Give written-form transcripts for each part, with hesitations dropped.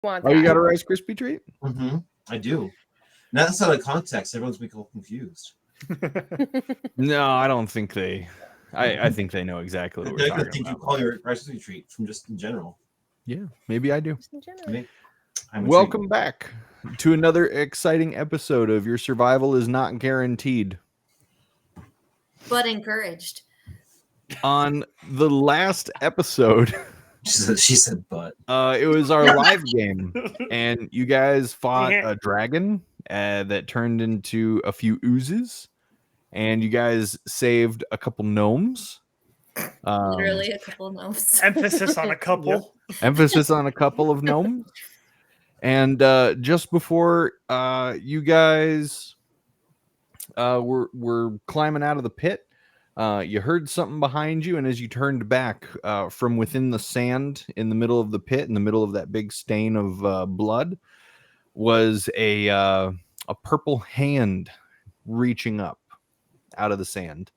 Want Oh, you got a Rice Krispie treat? Mm-hmm. I do. Now that's out of context. Everyone's being confused. No, I don't think they. I think they know exactly what we're I talking think you about. call your Rice Krispie treat from just in general. Yeah, maybe I do. I'm Welcome back to another exciting episode of Your Survival is Not Guaranteed. But encouraged. On the last episode, she said, but it was our live game, and you guys fought a dragon that turned into a few oozes, and you guys saved a couple gnomes. Literally a couple of gnomes. Emphasis on a couple. Emphasis on a couple of gnomes. And just before you guys were climbing out of the pit, you heard something behind you, and as you turned back from within the sand in the middle of the pit, in the middle of that big stain of blood, was a purple hand reaching up out of the sand.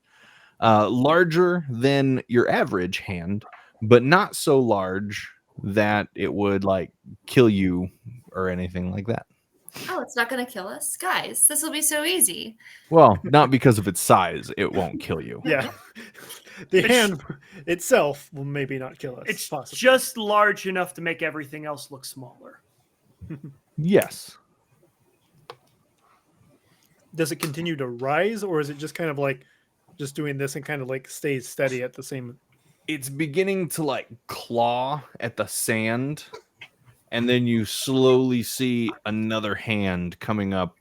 Larger than your average hand, but not so large that it would like kill you or anything like that. Oh, it's not going to kill us? Guys, this will be so easy. Well, not because of its size. It won't kill you. Yeah. The hand itself will maybe not kill us. It's possibly. just large enough to make everything else look smaller. Yes. Does it continue to rise, or is it just kind of like just doing this and kind of like stays steady at the same? It's beginning to like claw at the sand, and then you slowly see another hand coming up,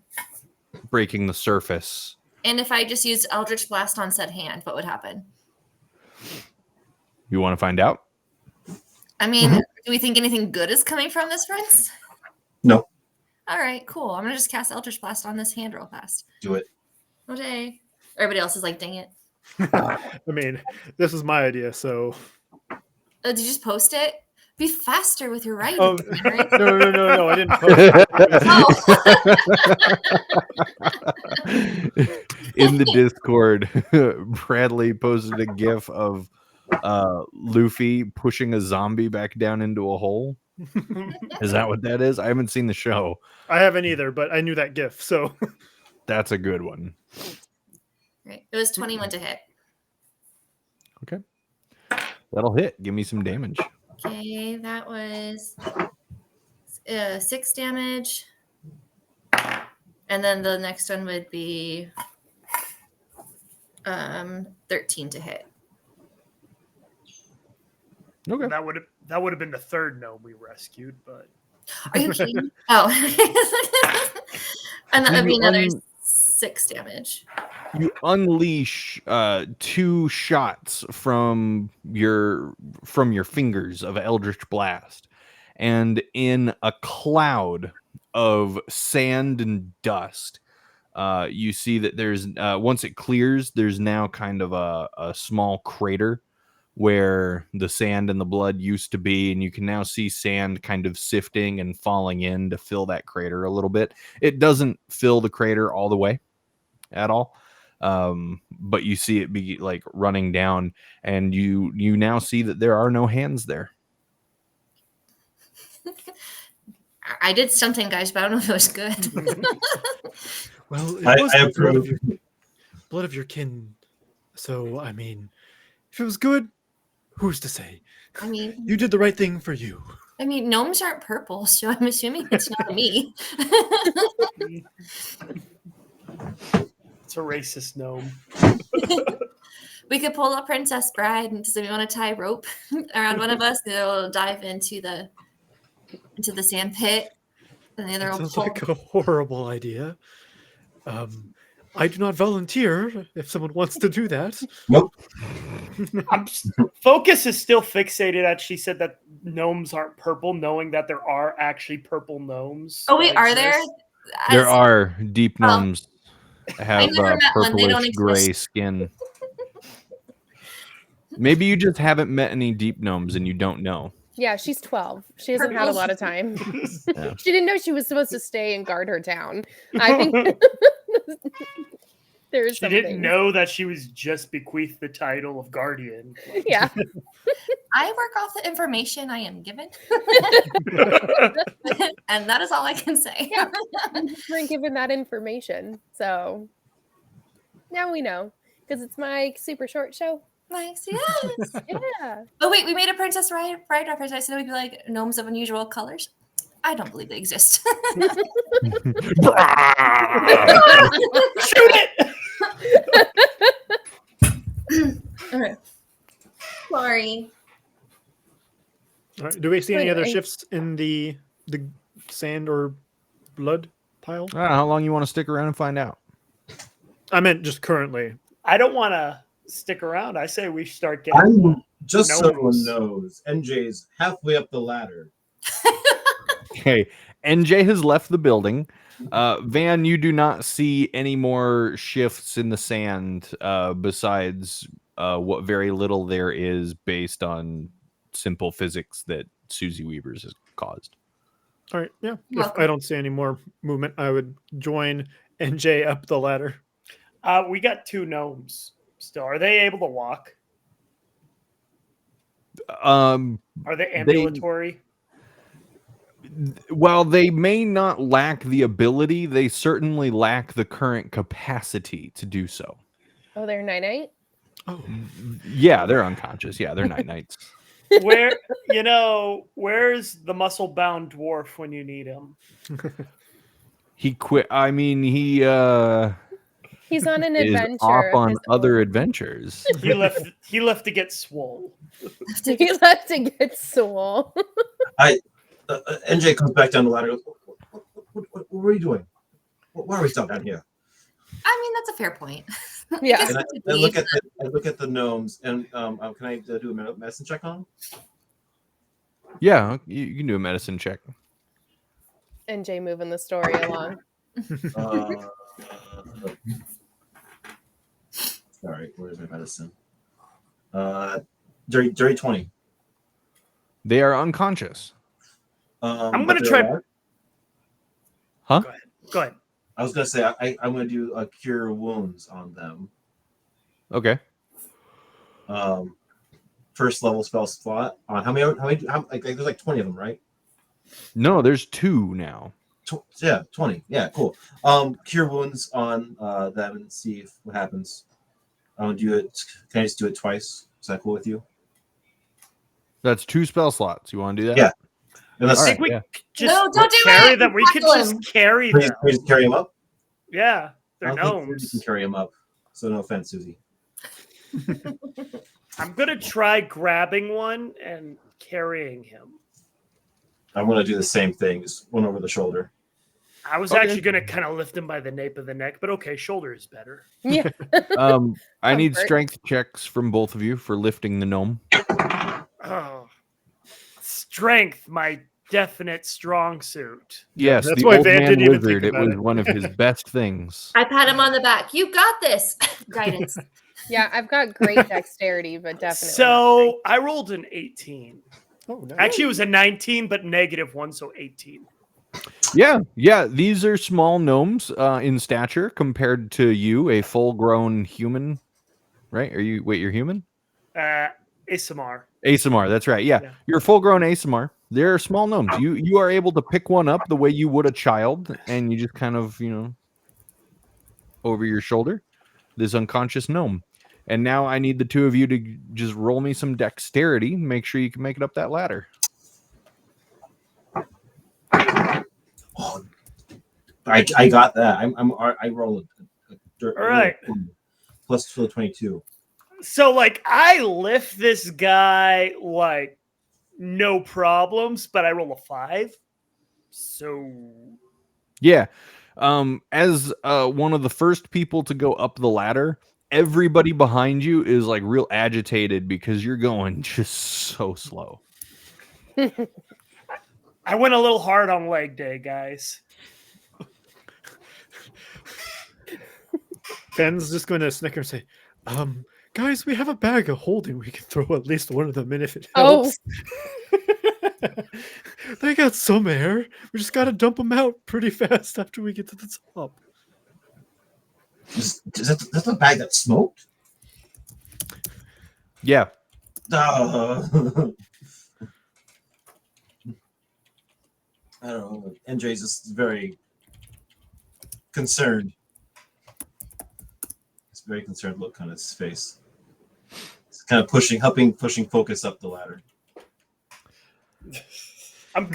breaking the surface. And if I just used Eldritch Blast on said hand, what would happen? You want to find out? I mean, do we think anything good is coming from this, friends? no, All right, cool. I'm going to just cast Eldritch Blast on this hand real fast. do it. Okay. Everybody else is like, dang it. I mean, this is my idea, so. Did you just post it? Be faster with your writing. Oh, Henry. no, I didn't post it. In the Discord, Bradley posted a gif of Luffy pushing a zombie back down into a hole. Is that what that is? I haven't seen the show. I haven't either, but I knew that GIF, so. That's a good one. Right. It was 21 to hit. Okay. That'll hit. Give me some damage. Okay, that was 6 damage. And then the next one would be 13 to hit. Okay. That would have been the third gnome we rescued, but Are you kidding? Oh. And that would be another 6 damage. You unleash 2 shots from your fingers of Eldritch Blast, and in a cloud of sand and dust, you see that there's once it clears, there's now kind of a small crater where the sand and the blood used to be, and you can now see sand kind of sifting and falling in to fill that crater a little bit. It doesn't fill the crater all the way at all. But you see it be like running down, and you now see that there are no hands there. I did something, guys, but I don't know if it was good. Well, it I was the approve. blood of your kin. So, I mean, if it was good, who's to say? I mean, You did the right thing for you. gnomes aren't purple, so I'm assuming it's not me. it's a racist gnome. We could pull a Princess Bride, and so we want to tie a rope around one of us, and it'll dive into the sand pit, and the other will Sounds pull. like a horrible idea. I do not volunteer if someone wants to do that. Nope. Focus is still fixated at she said that gnomes aren't purple, knowing that there are actually purple gnomes. Oh wait, that are there? exist. There are deep Well, gnomes have never met one. They don't purplish gray exist. skin. Maybe you just haven't met any deep gnomes and you don't know. Yeah, she's 12. She hasn't had a lot of time. Yeah. She didn't know she was supposed to stay and guard her town. I think there's She something. didn't know that she was just bequeathed the title of guardian. Yeah. I work off the information I am given. And that is all I can say. Yeah. You weren't given that information. So now we know. Because it's my super short show. Nice, yes. Yeah. Oh wait, we made a Princess Bride reference. I said we'd be like gnomes of unusual colors. I don't believe they exist. Shoot it! Okay. Sorry. All right. Do we see any other Anyway. shifts in the sand or blood pile? How long you want to stick around and find out? I meant just currently. I don't want to stick around. I say we start getting. I'm just so everyone Gnomes. knows. NJ's halfway up the ladder. Okay, NJ has left the building. Van, you do not see any more shifts in the sand besides what very little there is based on simple physics that Susie Weavers has caused. All right. Yeah. If Welcome. I don't see any more movement, I would join NJ up the ladder. We got 2 gnomes still. Are they able to walk? Um, Are they ambulatory? While they may not lack the ability, they certainly lack the current capacity to do so. Oh, they're night-night? Oh, Yeah, they're unconscious. Yeah, they're night-nights. Where's the muscle-bound dwarf when you need him? He quit. I mean, he He's on an is adventure. off of on his other own. adventures. He left to get swole. He left to get soul. NJ comes back down the ladder. What are you doing? Why are we stopped down here? I mean, that's a fair point. Yeah. And I look at the gnomes, and can I do a medicine check on them? Yeah, you can do a medicine check. NJ moving the story along. All right, where's my medicine? Dirty 20. They are unconscious. I'm but gonna they're try- alive? Huh? Go ahead. I was gonna say I'm gonna do a cure wounds on them. Okay. First level spell slot on how many there's like 20 of them, right? No, there's 2 now. 20. Yeah, cool. Cure wounds on them and see what happens. I'll do it. Can I just do it twice? Is that cool with you? That's 2 spell slots. You want to do that? Yeah. Unless All I right, think we yeah. just No, don't do carry it. them. We could Tackle just him. carry please, them. please carry them up. Yeah, they're I don't think Susie gnomes. can carry them up. So no offense, Susie. I'm gonna try grabbing one and carrying him. I'm gonna do the same thing, just one over the shoulder. I was Okay. actually gonna kind of lift him by the nape of the neck, but okay, shoulder is better. Yeah. I need Comfort. strength checks from both of you for lifting the gnome. Oh, strength, my definite strong suit. Yes, that's the why old Van man didn't even wizard. think It about was it. one of his best things. I pat him on the back. You got this. Guidance. Yeah, I've got great dexterity, but definitely. So I rolled an 18. oh, nice. Actually, it was a 19, but -1, so 18. Yeah. These are small gnomes in stature compared to you, a full-grown human. Right? You're human? ASMR. ASMR, that's right. Yeah. Yeah. You're a full-grown ASMR. They're small gnomes. You are able to pick one up the way you would a child, and you just kind of, over your shoulder, this unconscious gnome. And now I need the 2 of you to just roll me some dexterity. Make sure you can make it up that ladder. Oh, I got that. I rolled All right. plus 22. So, like, I lift this guy, like, no problems, but I roll a 5. So, Yeah. As one of the first people to go up the ladder, everybody behind you is like real agitated because you're going just so slow. I went a little hard on leg day, guys. Ben's just going to snicker and say, guys, we have a bag of holding. We can throw at least one of them in if it Oh. helps. They got some air. We just got to dump them out pretty fast after we get to the top. That's a bag that smoked? Yeah. I don't know. NJ's just very concerned. It's a very concerned look on his face. It's kind of pushing focus up the ladder. I'm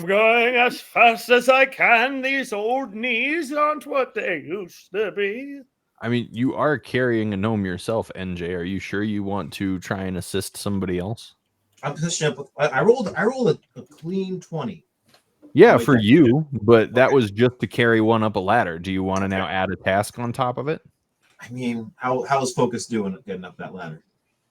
going as fast as I can. These old knees aren't what they used to be. I mean, you are carrying a gnome yourself, NJ. Are you sure you want to try and assist somebody else? I'm pushing up. I rolled a clean 20. Yeah, Wait, for that- you, but that Okay. was just to carry one up a ladder. Do you want to now add a task on top of it? I mean, how's Focus doing at getting up that ladder?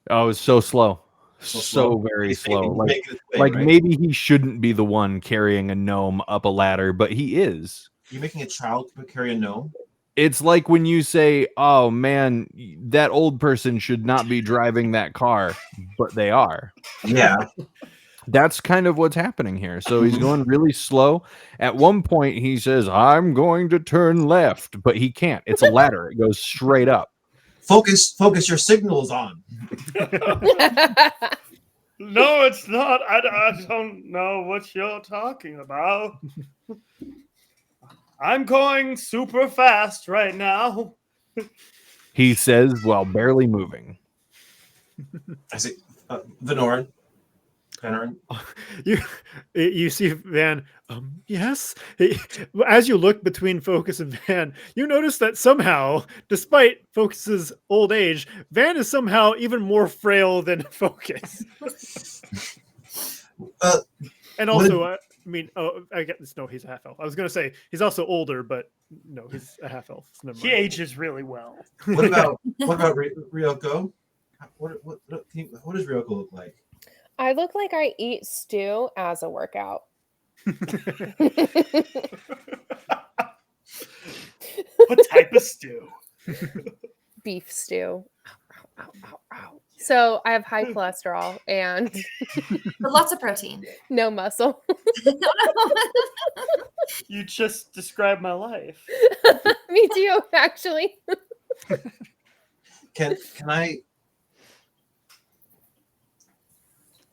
Oh, it's so slow. So So slow? very He's slow. making- Like, making his way, like right? maybe he shouldn't be the one carrying a gnome up a ladder, but he is. You're making a child carry a gnome. It's like when you say, "Oh man, that old person should not be driving that car," but they are. Yeah. That's kind of what's happening here. So he's Mhm. going really slow. At one point, he says, "I'm going to turn left," but he can't. It's a ladder. It goes straight up. Focus. Your signal is on. No, it's not. I don't know what you're talking about. I'm going super fast right now. He says while barely moving. I say, Venorin. Venorin. You see Van. Yes. As you look between Focus and Van, you notice that somehow, despite Focus's old age, Van is somehow even more frail than Focus. And also, I mean, I get this. No, he's a half elf. I was going to say he's also older, but no, he's a half elf. Never He mind. ages really well. What about Ryoko? What does Ryoko look like? I look like I eat stew as a workout. What type of stew? Beef stew. Ow, ow, ow, ow. So I have high cholesterol and But lots of protein. no muscle. You just described my life. Me too, actually. Can I?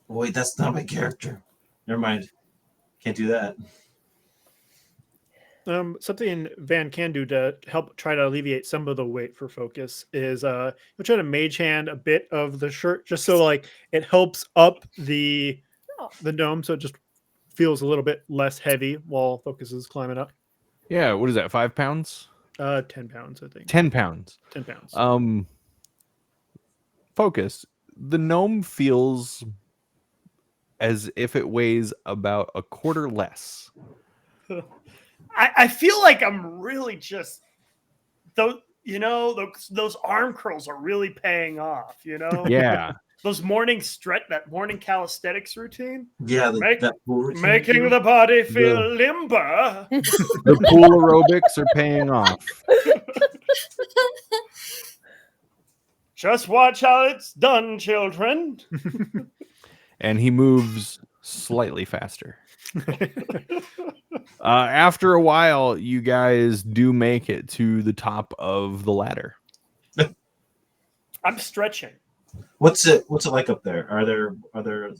Wait, that's not my character. Never mind. Can't do that. Something Van can do to help try to alleviate some of the weight for Focus is he'll try to mage hand a bit of the shirt just so like it helps up the dome so it just feels a little bit less heavy while Focus is climbing up. Yeah, what is that? 5 pounds? 10 pounds, I think. 10 pounds. 10 pounds. Focus. The gnome feels as if it weighs about a quarter less. I feel like I'm really just those arm curls are really paying off, Yeah. Those that morning calisthenics routine. Yeah, Make- that pool routine. Making the body feel limber. The pool aerobics are paying off. Just watch how it's done, children. And he moves slightly faster. After a while, you guys do make it to the top of the ladder. I'm stretching. What's it like up there? Are there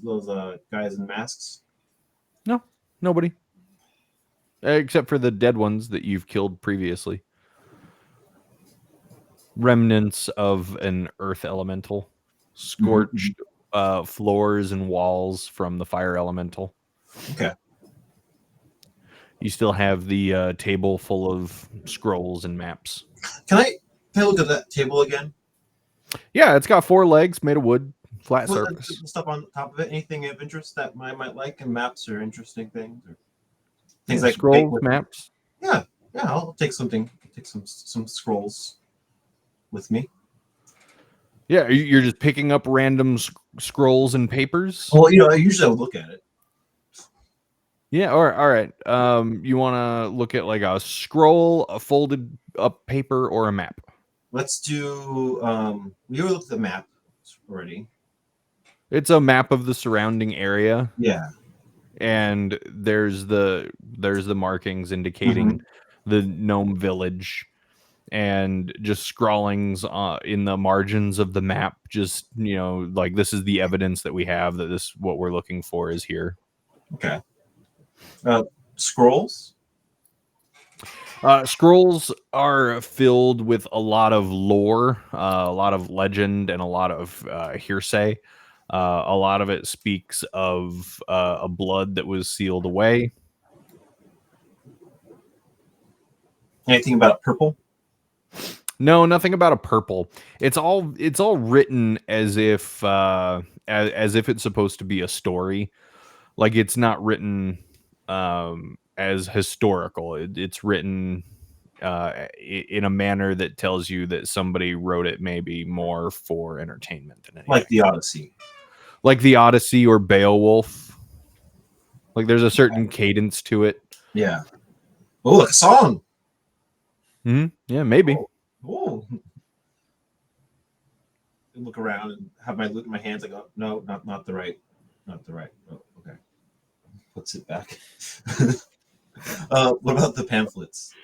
those guys in masks? No, nobody. Except for the dead ones that you've killed previously. Remnants of an earth elemental. Scorched floors and walls from the fire elemental. Okay. You still have the table full of scrolls and maps. Can I look at that table again? Yeah, it's got 4 legs made of wood, flat What surface. stuff on top of it? Anything of interest that I might like, and maps or interesting things, or things like scrolls, maps. Yeah, I'll take something. Take some scrolls with me. Yeah, you're just picking up random scrolls and papers. Well, I usually look at it. Yeah, all right. You want to look at like a scroll, a folded up paper, or a map? Let's do. We already looked at the map already. It's a map of the surrounding area, Yeah. and there's the markings indicating the gnome village. and just scrawlings in the margins of the map. Just, like, this is the evidence that we have that this what we're looking for is here. Okay. Scrolls? Scrolls are filled with a lot of lore, a lot of legend, and a lot of hearsay. A lot of it speaks of a blood that was sealed away. Anything about purple? No, nothing about a purple. It's all written as if it's supposed to be a story. Like, it's not written as historical. It's written in a manner that tells you that somebody wrote it maybe more for entertainment than anything. Like the Odyssey. Like the Odyssey or Beowulf. Like, there's a certain cadence to it. Yeah. Oh, like a song. Yeah, maybe. Oh. Look around and have look at my hands. I go, no, not the right. Oh, okay. Puts it back. What about the pamphlets?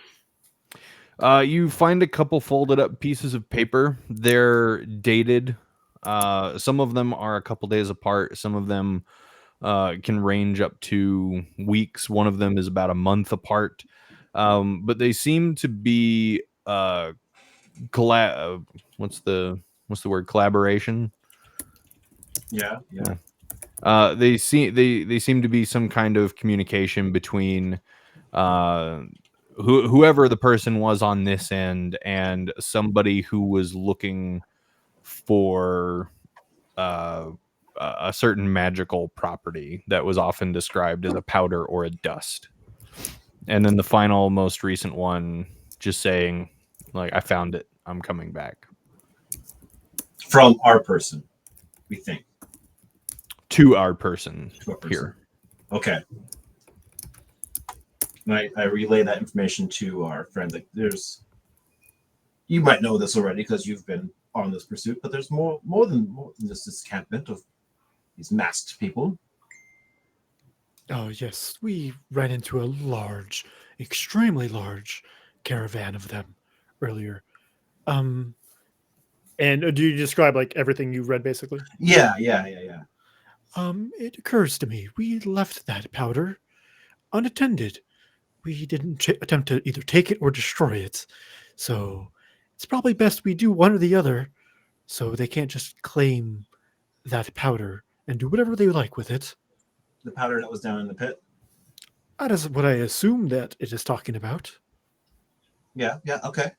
You find a couple folded up pieces of paper. They're dated. Some of them are a couple days apart. Some of them can range up to weeks. One of them is about a month apart. But they seem to be what's the word? Collaboration. Yeah. They seem to be some kind of communication between whoever the person was on this end and somebody who was looking for a certain magical property that was often described as a powder or a dust. And then the final, most recent one, just saying, like, I found it. I'm coming back. From our person, we think. To our person here. Okay. And I relay that information to our friend. Like, you might know this already because you've been on this pursuit, but there's more than just this encampment of these masked people. Oh, yes. We ran into a large, extremely large caravan of them earlier. And do you describe, like, everything you read, basically? Yeah. It occurs to me, we left that powder unattended. We didn't attempt to either take it or destroy it. So it's probably best we do one or the other, so they can't just claim that powder and do whatever they like with it. The powder that was down in the pit. That is what I assume that it is talking about. Yeah. Okay.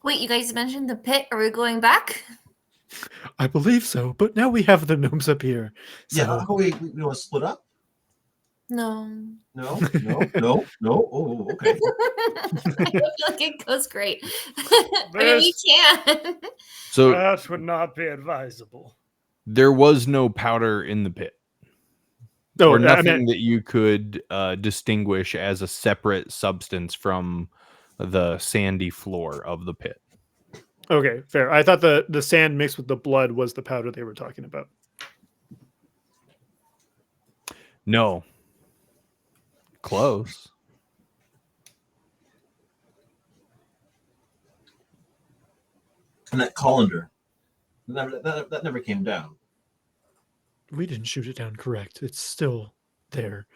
Wait, you guys mentioned the pit. Are we going back? I believe so, but now we have the gnomes up here. So Yeah. How we want to split up? No. No. Oh, okay. I feel like it goes great. I mean, we can. So That would not be advisable. there was no powder in the pit. No, or nothing that you could distinguish as a separate substance from the sandy floor of the pit. Okay, fair. I thought the sand mixed with the blood was the powder they were talking about. No. Close. And that colander, that never came down. We didn't shoot it down, correct. It's still there.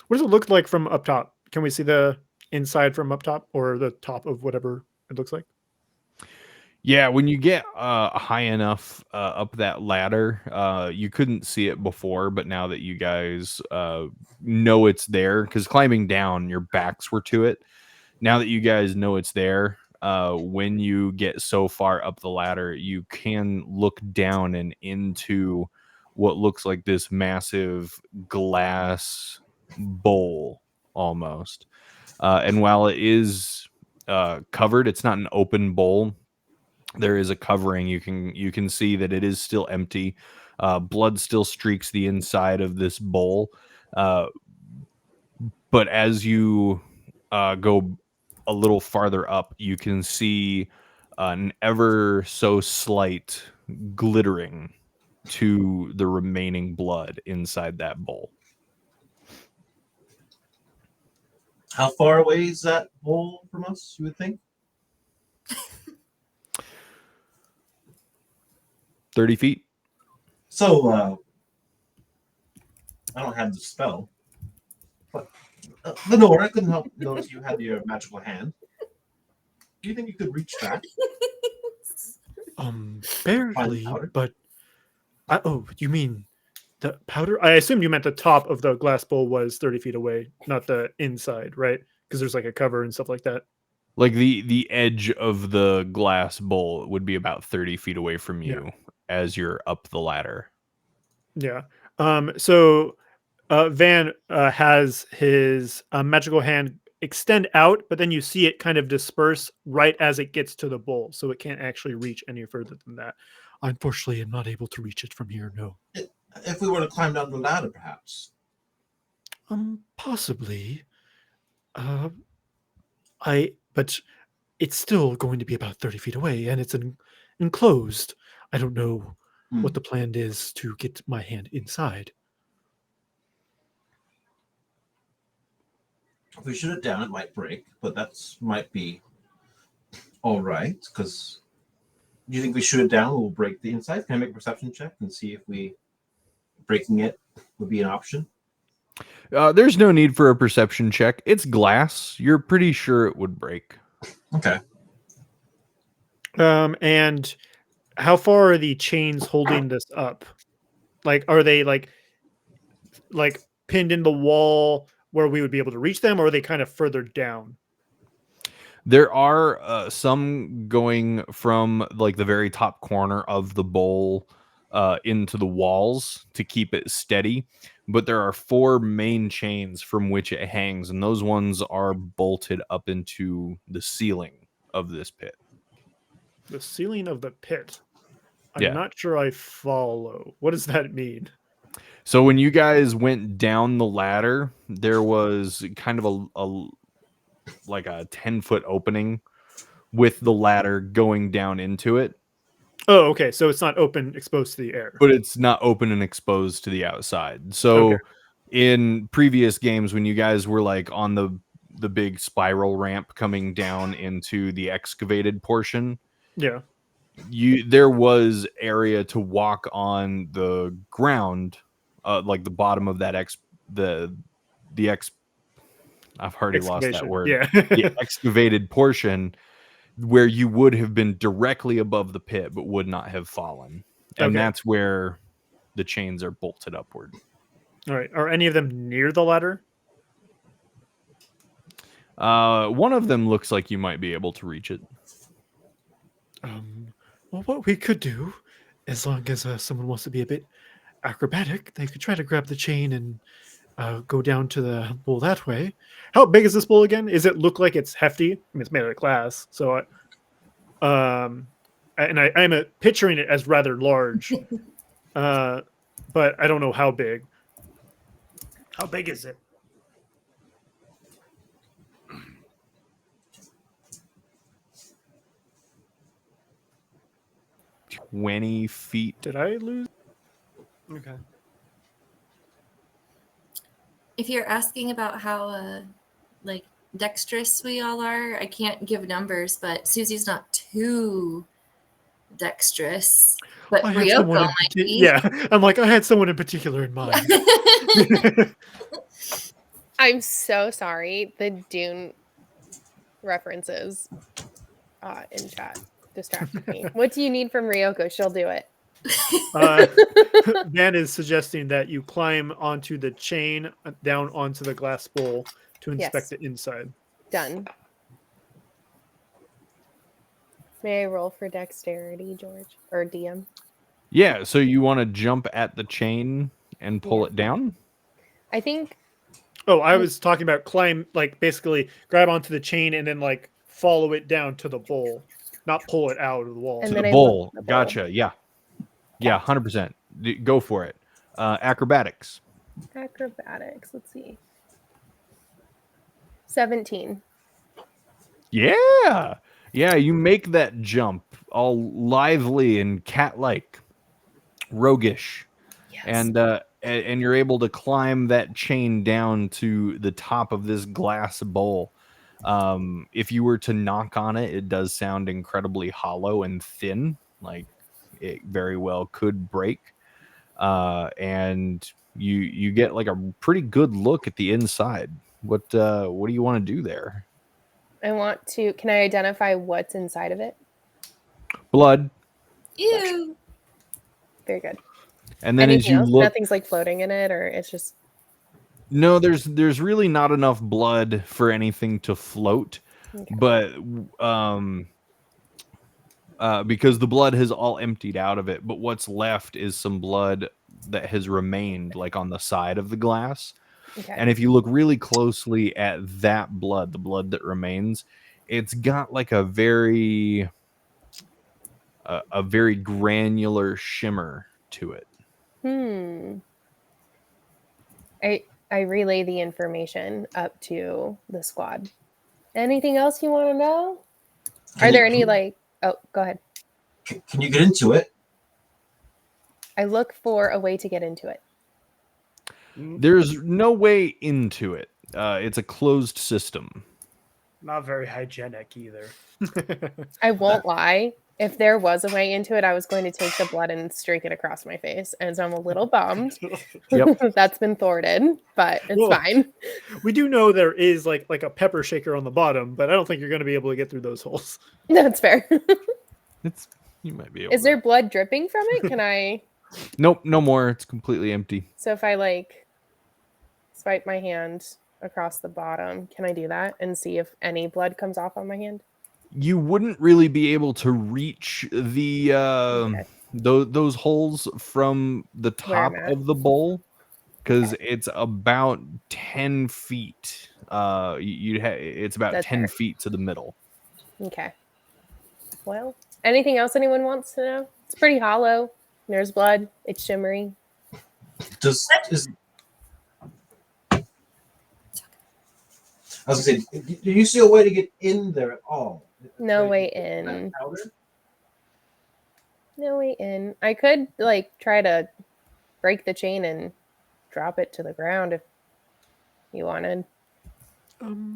What does it look like from up top? Can we see the inside from up top or the top of whatever it looks like? Yeah, when you get high enough up that ladder, you couldn't see it before, but now that you guys know it's there, because climbing down, your backs were to it. Now that you guys know it's there, when you get so far up the ladder, you can look down and into what looks like this massive glass bowl almost. And while it is covered, it's not an open bowl. There is a covering. You can see that it is still empty. Blood still streaks the inside of this bowl. But as you go a little farther up, you can see an ever so slight glittering to the remaining blood inside that bowl. How far away is that bowl from us, you would think? 30 feet. So, I don't have the spell, but Lenore, I couldn't help notice you had your magical hand. Do you think you could reach that? Barely, powder? but you mean the powder? I assumed you meant the top of the glass bowl was 30 feet away, not the inside, right? Because there's like a cover and stuff like that. Like the edge of the glass bowl would be about 30 feet away from you as you're up the ladder. Yeah. So Van has his magical hand extend out, but then you see it kind of disperse right as it gets to the bowl, so it can't actually reach any further than that. Unfortunately, I'm not able to reach it from here. No. If we were to climb down the ladder, perhaps. Possibly. But it's still going to be about 30 feet away, and it's enclosed. I don't know what the plan is to get my hand inside. If we shoot it down, it might break, but might be all right. Because do you think we shoot it down, we'll break the inside? Can I make a perception check and see if breaking it would be an option? There's no need for a perception check. It's glass. You're pretty sure it would break. Okay. And how far are the chains holding this up? Like, are they like pinned in the wall where we would be able to reach them, or are they kind of further down? There are some going from like the very top corner of the bowl into the walls to keep it steady, but there are 4 main chains from which it hangs, and those ones are bolted up into the ceiling of this pit. The ceiling of the pit. I'm Yeah. not sure I follow. What does that mean? So when you guys went down the ladder, there was kind of a 10-foot opening with the ladder going down into it. Oh, okay. So it's not open, exposed to the air. But it's not open and exposed to the outside. So Okay. in previous games, when you guys were like on the big spiral ramp coming down into the excavated portion, Yeah. there was area to walk on the ground, like the bottom of that I've already lost that Excavation. word. Yeah. The excavated portion where you would have been directly above the pit but would not have fallen. And Okay. that's where the chains are bolted upward. All right. Are any of them near the ladder? One of them looks like you might be able to reach it. Well, what we could do, as long as someone wants to be a bit acrobatic, they could try to grab the chain and go down to the bowl that way. How big is this bowl again? Is it look like it's hefty? I mean, it's made out of glass, so I'm picturing it as rather large, but I don't know how big. How big is it? "20 feet." Did I lose? Okay. If you're asking about how dexterous we all are, I can't give numbers, but Susie's not too dexterous. But I had Ryoko someone in might be. Yeah, I'm like, I had someone in particular in mind. I'm so sorry. The Dune references in chat distracted me. What do you need from Ryoko? She'll do it. Van is suggesting that you climb onto the chain down onto the glass bowl to inspect the inside. Done. May I roll for dexterity, George? Or DM? Yeah, so you want to jump at the chain and pull it down? I think... Oh, I was talking about climb, like basically grab onto the chain and then like follow it down to the bowl, not pull it out of the wall. And To then the I bowl. look at the bowl. Gotcha. Yeah. Yeah, 100%. Go for it. Acrobatics. Acrobatics. Let's see. 17. Yeah. Yeah, you make that jump all lively and cat-like, roguish. Yes. And you're able to climb that chain down to the top of this glass bowl. If you were to knock on it, it does sound incredibly hollow and thin, like it very well could break. And you get like a pretty good look at the inside. What do you want to do there? Can I identify what's inside of it? Blood. Ew. Very good. And then as Anything you else? look, Nothing's like floating in it, or it's just no, there's really not enough blood for anything to float, okay. but because the blood has all emptied out of it, but what's left is some blood that has remained like on the side of the glass. Okay. And if you look really closely at that blood, the blood that remains, it's got like a very granular shimmer to it. I relay the information up to the squad. Anything else you want to know? Are there any like? Oh, go ahead. Can you get into it? I look for a way to get into it. There's no way into it. It's a closed system. Not very hygienic either. I won't lie. If there was a way into it, I was going to take the blood and streak it across my face. And so I'm a little bummed. Yep. That's been thwarted, but it's Well, fine. We do know there is like a pepper shaker on the bottom, but I don't think you're going to be able to get through those holes. That's fair. You might be able Is there blood dripping from it? Can I? Nope, no more. It's completely empty. So if I like swipe my hand across the bottom, can I do that and see if any blood comes off on my hand? You wouldn't really be able to reach the those holes from the top I'm at. of the bowl because it's about 10 feet. It's about That's 10 fair. feet to the middle. Okay. Well, anything else anyone wants to know? It's pretty hollow. There's blood. It's shimmery. I was gonna say, do you see a way to get in there at all? No Like, way that in. powder? No way in. I could like try to break the chain and drop it to the ground if you wanted.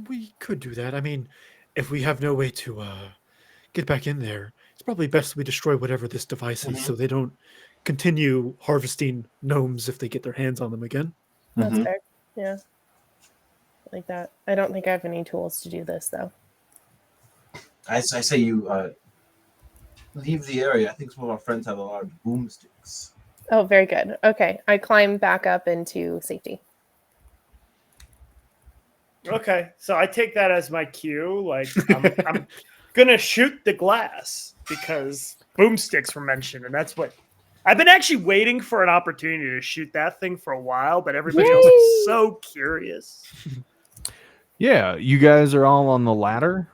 We could do that. I mean, if we have no way to get back in there, it's probably best we destroy whatever this device is so they don't continue harvesting gnomes if they get their hands on them again. That's Mhm. fair. Yeah. Like that. I don't think I have any tools to do this though. I say you leave the area. I think some of our friends have a lot of boomsticks. Oh, very good. Okay. I climb back up into safety. Okay, so I take that as my cue. Like I'm gonna shoot the glass because boomsticks were mentioned, and that's what I've been actually waiting for an opportunity to shoot that thing for a while. But everybody else is so curious. Yeah, you guys are all on the ladder.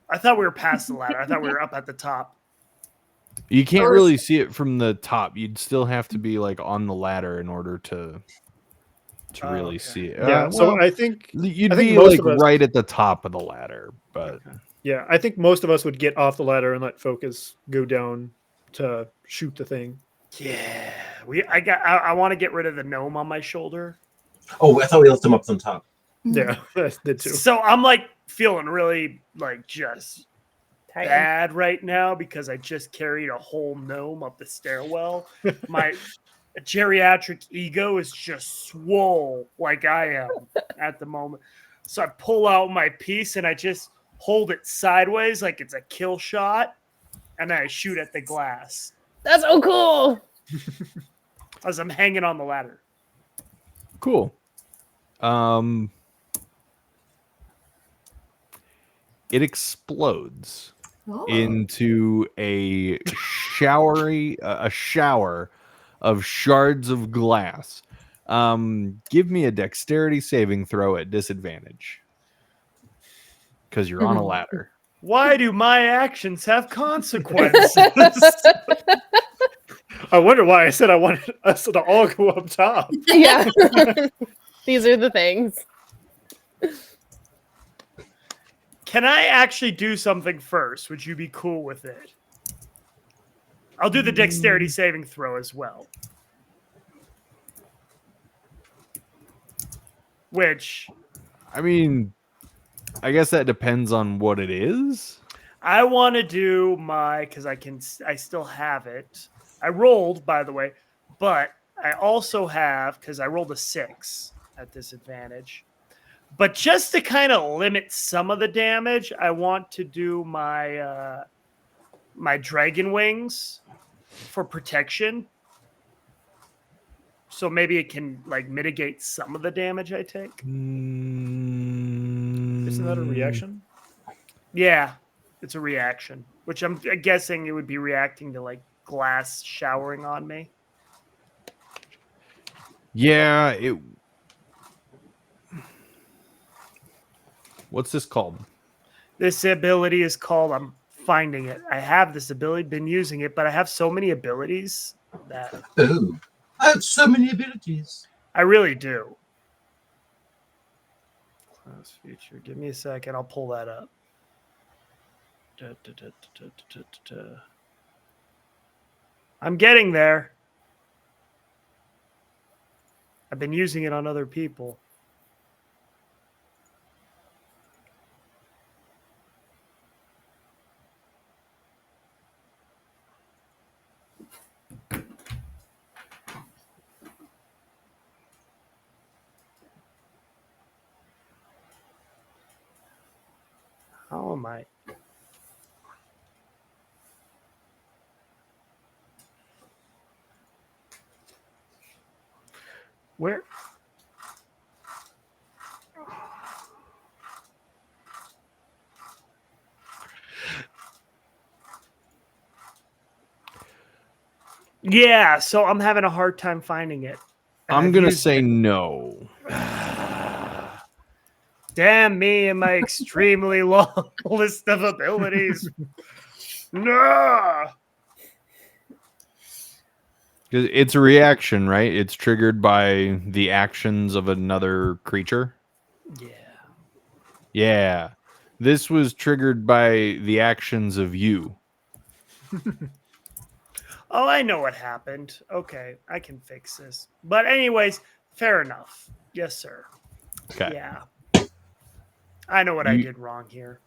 I thought we were past the ladder. I thought we were up at the top. You can't really see it from the top. You'd still have to be like on the ladder in order to really okay. see it. Yeah, so I think you'd I think be most like of us- right at the top of the ladder, but I think most of us would get off the ladder and let Focus go down to shoot the thing. Yeah, I want to get rid of the gnome on my shoulder. Oh, I thought we left them up on top. Yeah, I did too. So I'm like feeling really like just Titan. bad right now because I just carried a whole gnome up the stairwell. My geriatric ego is just swole like I am at the moment. So I pull out my piece and I just hold it sideways like it's a kill shot, and then I shoot at the glass That's so cool. as I'm hanging on the ladder. cool. It explodes Oh. into a shower of shards of glass. Give me a dexterity saving throw at disadvantage because you're on a ladder. Why do my actions have consequences? I wonder why I said I wanted us to all go up top. Yeah. These are the things. Can I actually do something first? Would you be cool with it? I'll do the dexterity saving throw as well. Which, I mean, I guess that depends on what it is. I want to do my because I still have it. I rolled, by the way, but I also have because I rolled a 6 at disadvantage. But just to kind of limit some of the damage, I want to do my my dragon wings for protection. So maybe it can like mitigate some of the damage I take. Isn't that a reaction? Yeah, it's a reaction, which I'm guessing it would be reacting to like glass showering on me. Yeah, what's this called? This ability is called, I'm finding it. I have this ability, been using it, but I have so many abilities that Oh, I have so many abilities. I really do. Class feature. Give me a second. I'll pull that up. I'm getting there. I've been using it on other people. How am I? Where? Yeah, so I'm having a hard time finding it. And I'm I've gonna used say it. no. Damn me and my extremely long list of abilities. No. It's a reaction, right? It's triggered by the actions of another creature. Yeah. Yeah. This was triggered by the actions of you. Oh, I know what happened. Okay, I can fix this. But anyways, fair enough. Yes, sir. Okay. Yeah. I know what I did wrong here.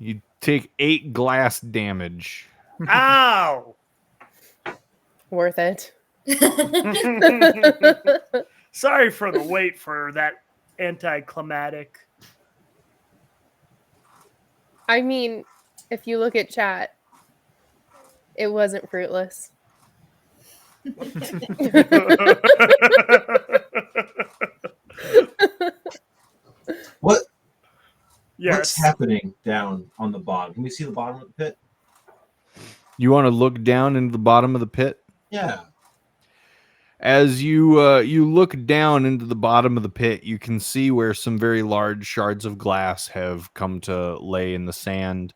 You take 8 glass damage. Ow! Worth it. Sorry for the wait for that anticlimactic. I mean, if you look at chat, it wasn't fruitless. What? Yes. What's happening down on the bottom? Can we see the bottom of the pit? You want to look down into the bottom of the pit? Yeah. As you look down into the bottom of the pit, you can see where some very large shards of glass have come to lay in the sand.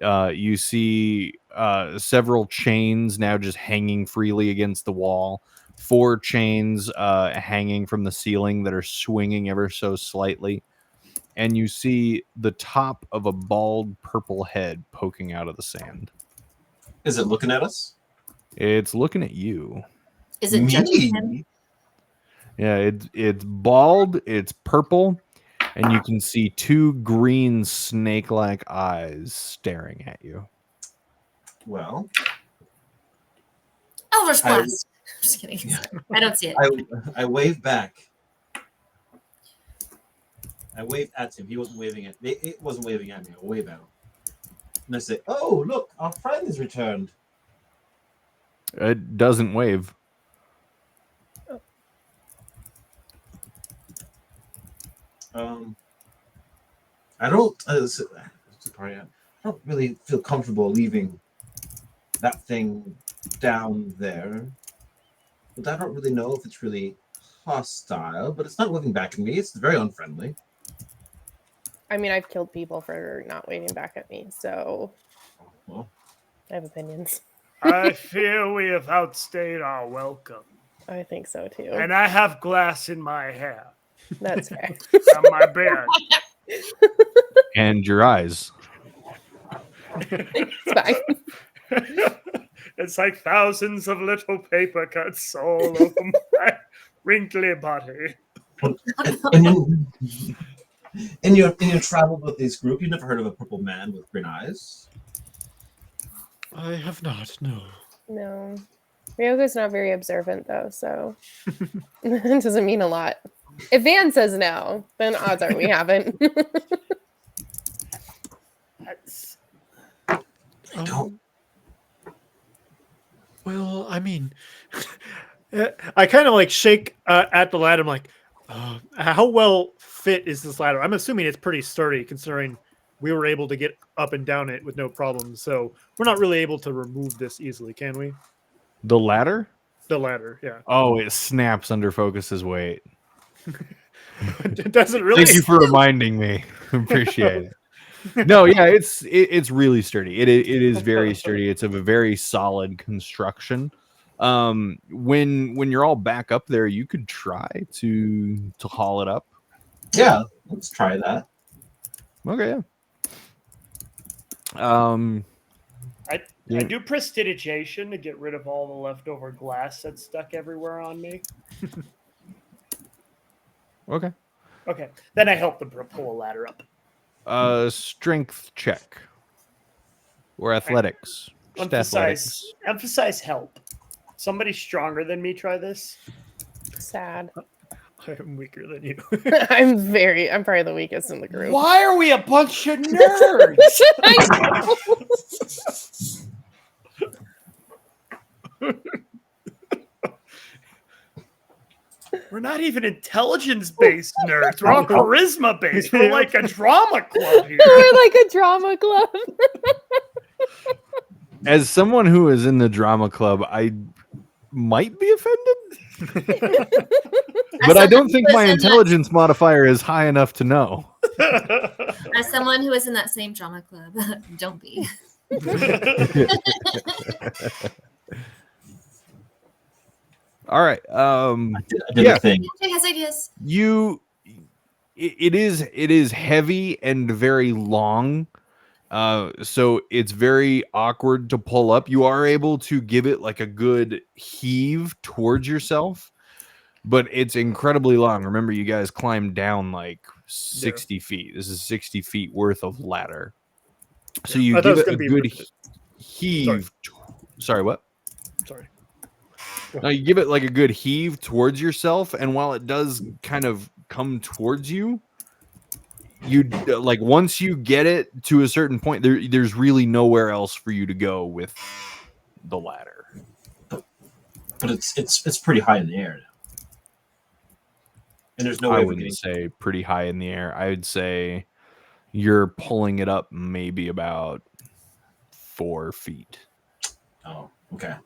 You see several chains now just hanging freely against the wall. 4 chains hanging from the ceiling that are swinging ever so slightly. And you see the top of a bald purple head poking out of the sand. Is it looking at us? It's looking at you. Is it judging him? Me? Yeah, it's bald, it's purple, and you can see 2 green snake-like eyes staring at you. Well, Elder's Blast. I'm just kidding. I don't see it. I wave back. I waved at him. He wasn't waving at me. It wasn't waving at me. I wave at him. And I say, "Oh, look, our friend has returned." It doesn't wave. I don't. Sorry, I don't really feel comfortable leaving that thing down there. But I don't really know if it's really hostile. But it's not waving back at me. It's very unfriendly. I mean, I've killed people for not waving back at me, so Well, I have opinions. I feel we have outstayed our welcome. I think so too. And I have glass in my hair That's fair. on my beard. And your eyes. It's fine. It's like thousands of little paper cuts all over my wrinkly body. and In your travel with this group, you never heard of a purple man with green eyes? I have not. No. No. Ryoko's not very observant, though, so it doesn't mean a lot. If Van says no, then odds are we haven't. That's don't. Well, I mean, I kind of like shake at the ladder. I'm like, how well fit is this ladder? I'm assuming it's pretty sturdy, considering we were able to get up and down it with no problems. So we're not really able to remove this easily, can we? The ladder? The ladder, yeah. Oh, it snaps under Focus's weight. It doesn't really. Thank you for reminding me. Appreciate it. No, yeah, it's really sturdy. It is very sturdy. It's of a very solid construction. When you're all back up there, you could try to haul it up. Yeah, let's try that. Okay. Yeah. I do prestidigitation to get rid of all the leftover glass that's stuck everywhere on me. Okay. Okay, then I help them pull a ladder up. Strength check or athletics. Just athletics. Emphasize help. Somebody stronger than me try this. Sad. I'm weaker than you. I'm probably the weakest in the group. Why are we a bunch of nerds? I know. We're not even intelligence-based nerds. We're all charisma-based. We're like a drama club here. We're like a drama club. As someone who is in the drama club, I might be offended, but I don't think my intelligence modifier is high enough to know. As someone who is in that same drama club, don't be. All right. I did a thing. He has ideas. It is heavy and very long. So it's very awkward to pull up. You are able to give it like a good heave towards yourself, but it's incredibly long. Remember, you guys climbed down like 60 feet. This is 60 feet worth of ladder. So you give it a good heave. Sorry, what? Sorry. No, you give it like a good heave towards yourself, and while it does kind of come towards you, you like once you get it to a certain point, there's really nowhere else for you to go with the ladder. But it's pretty high in the air now. And there's no way I of wouldn't getting say pretty high in the air. I would say you're pulling it up maybe about 4 feet. Oh, okay.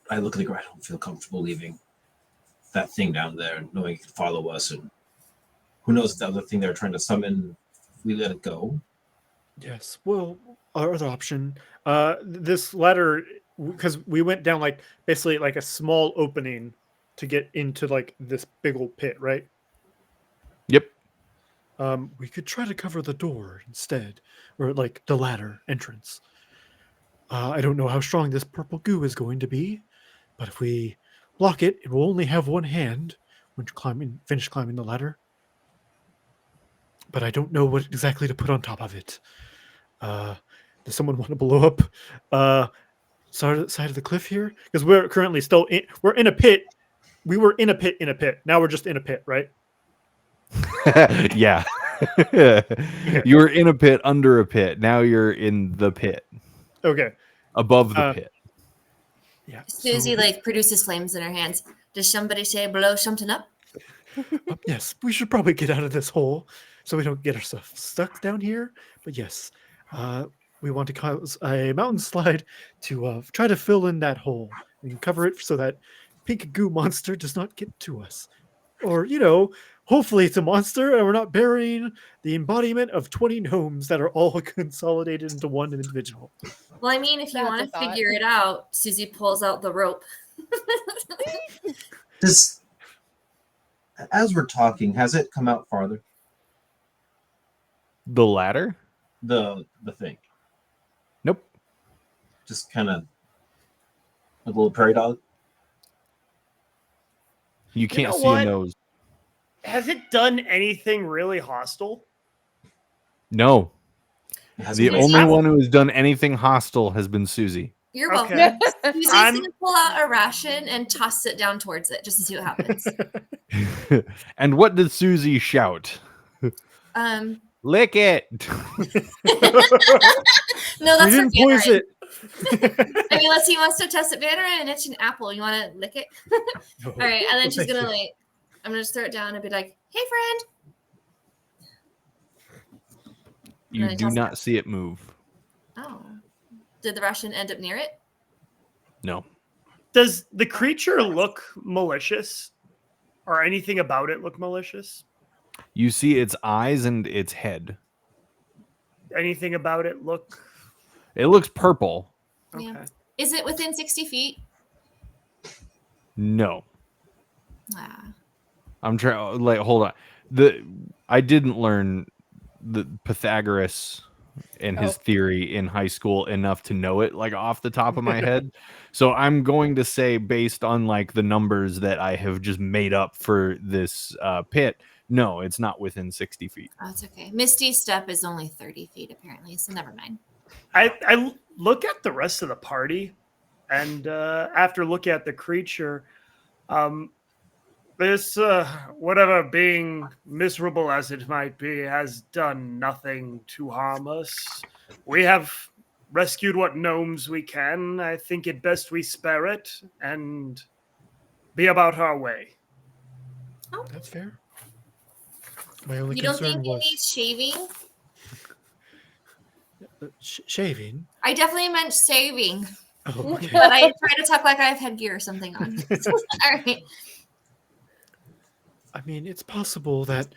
I look at the ground. I don't feel comfortable leaving that thing down there, knowing it could follow us, and who knows the other thing they're trying to summon. If we let it go. Yes. Well, our other option, this ladder, because we went down like basically like a small opening to get into like this big old pit, right? Yep. We could try to cover the door instead, or like the ladder entrance. I don't know how strong this purple goo is going to be, but if we block it, it will only have one hand when finish climbing the ladder. But I don't know what exactly to put on top of it. Does someone want to blow up side of the cliff here? Because we're currently still we're in a pit. We were in a pit in a pit. Now we're just in a pit, right? Yeah. You were in a pit under a pit. Now you're in the pit. Okay. Above the pit. Yeah. Susie produces flames in her hands. Does somebody say blow something up? Yes, we should probably get out of this hole so we don't get ourselves stuck down here. But yes, we want to cause a mountain slide to try to fill in that hole and cover it so that pink goo monster does not get to us. Or, hopefully it's a monster and we're not burying the embodiment of 20 gnomes that are all consolidated into one individual. Well, I mean, if you want to figure it out, Susie pulls out the rope. As we're talking, has it come out farther? The ladder? The thing. Just kind of like a little prairie dog. You can't know see what? a nose. Has it done anything really hostile? No. It has The a nice only apple. one who has done anything hostile has been Susie. You're Okay. welcome. Susie's I'm- gonna pull out a ration and toss it down towards it just to see what happens. And what did Susie shout? Lick it. No, We that's for didn't poise Bannerin. it. I mean, unless he wants to test it, Bannerin, and it's an apple. You want to lick it? All right, and then she's gonna like, I'm gonna just throw it down and be like, "Hey, friend." You Then do toss it not see it move. Oh, did the Russian end up near it? No. Does the creature look malicious, or anything about it look malicious? You see its eyes and its head. Anything about it look? It looks purple. Okay. Yeah. Is it within 60 feet? No. Ah. I'm trying. Like, hold on. I didn't learn the Pythagoras and his theory in high school enough to know it like off the top of my head. So I'm going to say, based on like the numbers that I have just made up for this pit, no, it's not within 60 feet. Oh, it's okay. Misty's step is only 30 feet, apparently, so never mind. I look at the rest of the party, and after looking at the creature, this whatever being, miserable as it might be, has done nothing to harm us. We have rescued what gnomes we can. I think it best we spare it and be about our way. That's fair. My only You don't concern think it was needs shaving? shaving. I definitely meant saving, Oh, okay. but I try to talk like I have headgear or something on. All right. I mean, it's possible that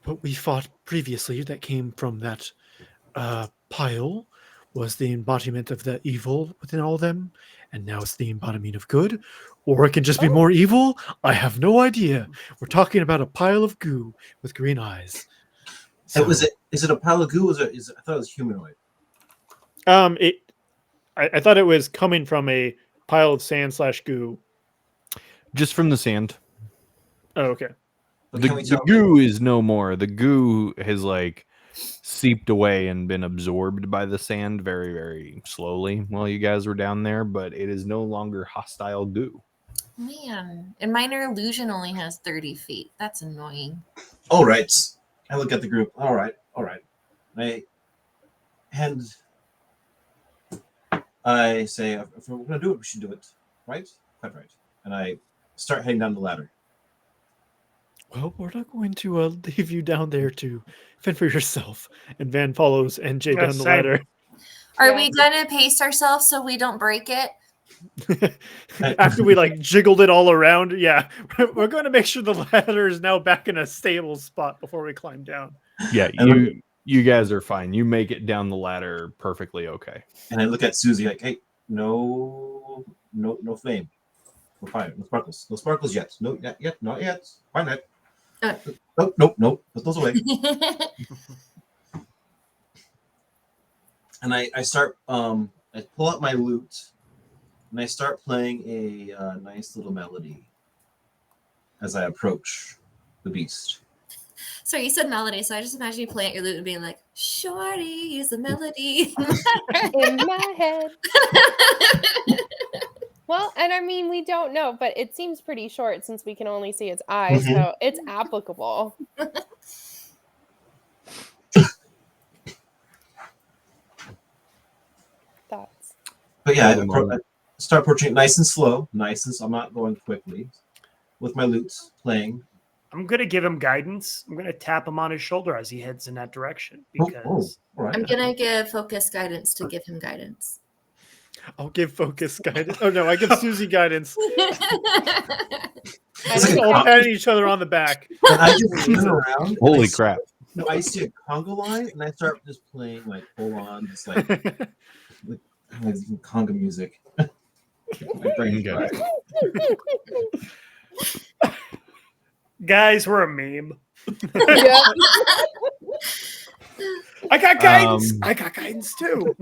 what we fought previously that came from that pile was the embodiment of the evil within all of them, and now it's the embodiment of good, or it can just be more evil. I have no idea. We're talking about a pile of goo with green eyes. So, is it a pile of goo? I thought it was humanoid. I thought it was coming from a pile of sand / goo. Just from the sand. Oh, okay. But The can we tell? goo is no more. The goo has like seeped away and been absorbed by the sand very, very slowly while you guys were down there, but it is no longer hostile goo. Man, and minor illusion only has 30 feet. That's annoying. All right. I look at the group. All right. I say, if we're going to do it, we should do it. Right? Quite right. And I start heading down the ladder. Well, we're not going to leave you down there to fend for yourself. And Van follows NJ Yeah, down the same. ladder. Are we gonna pace ourselves so we don't break it? After we like jiggled it all around, yeah, we're going to make sure the ladder is now back in a stable spot before we climb down. Yeah, you guys are fine. You make it down the ladder perfectly okay. And I look at Susie like, hey, no flame. No fire. No sparkles. No sparkles yet. No, not yet. Why not? Nope. Put those away. And I start, I pull out my lute, and I start playing a nice little melody as I approach the beast. Sorry, you said melody, so I just imagine you playing at your lute and being like, "Shorty, use a melody." In my head. Well, and I mean, we don't know, but it seems pretty short since we can only see its eyes, so it's applicable. Thoughts? But yeah, I start approaching it nice and slow, so I'm not going quickly, with my lutes playing. I'm gonna give him guidance. I'm gonna tap him on his shoulder as he heads in that direction because All right. I'm gonna give focus guidance to give him guidance. I'll give focus guidance. Oh no, I give Susie guidance. It's like All patting each other on the back. And I just turn around. and Holy I crap. No, I see a conga line, and I start just playing like full on, just like conga music. My brain's Okay. fried. guys, we're a meme. Yeah. I got guidance. I got guidance too.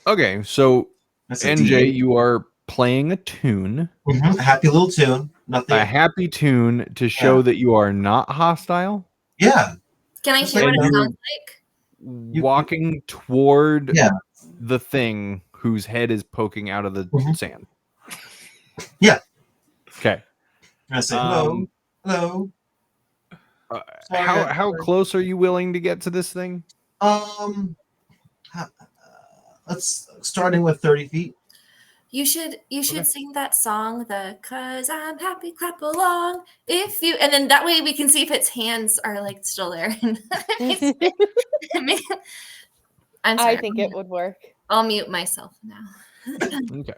Okay, so That's a NJ, D8. you are playing a tune, Mhm, a happy little tune. a Nothing. happy tune to show that you are not hostile. Yeah. Can I Just hear like what it you're sounds like? walking toward Yeah. the thing whose head is poking out of the Mhm. sand. Yeah. Okay. And I say hello, Um, hello. how Sorry, how sorry. close are you willing to get to this thing? Um, ha- let's starting with 30 feet. You should Okay. sing that song, the "Cause I'm happy, clap along." If you, and then that way we can see if its hands are like still there. I'm sorry. I think it would work. I'll mute myself now. Okay.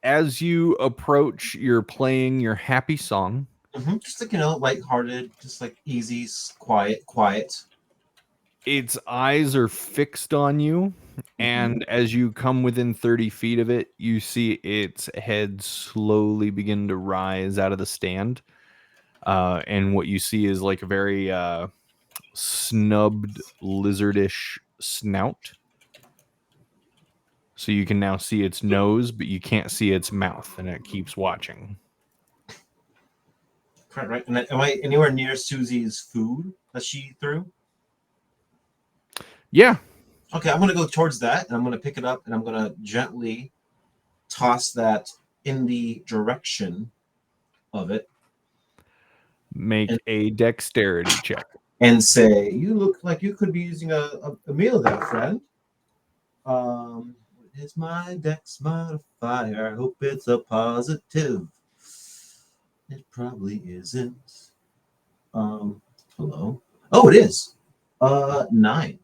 As you approach, you're playing your happy song. Just like lighthearted, just like easy, quiet. Its eyes are fixed on you, and as you come within 30 feet of it, you see its head slowly begin to rise out of the stand. And what you see is like a very snubbed, lizardish snout. So you can now see its nose, but you can't see its mouth, and it keeps watching. Correct, right? And am I anywhere near Susie's food that she threw? Yeah. Okay, I'm gonna go towards that, and I'm gonna pick it up, and I'm gonna gently toss that in the direction of it, Make and, a dexterity check. and say, "You look like you could be using a meal there, friend." Is my dex modifier? I hope it's a positive. It probably isn't. Hello. Oh, it is. 9.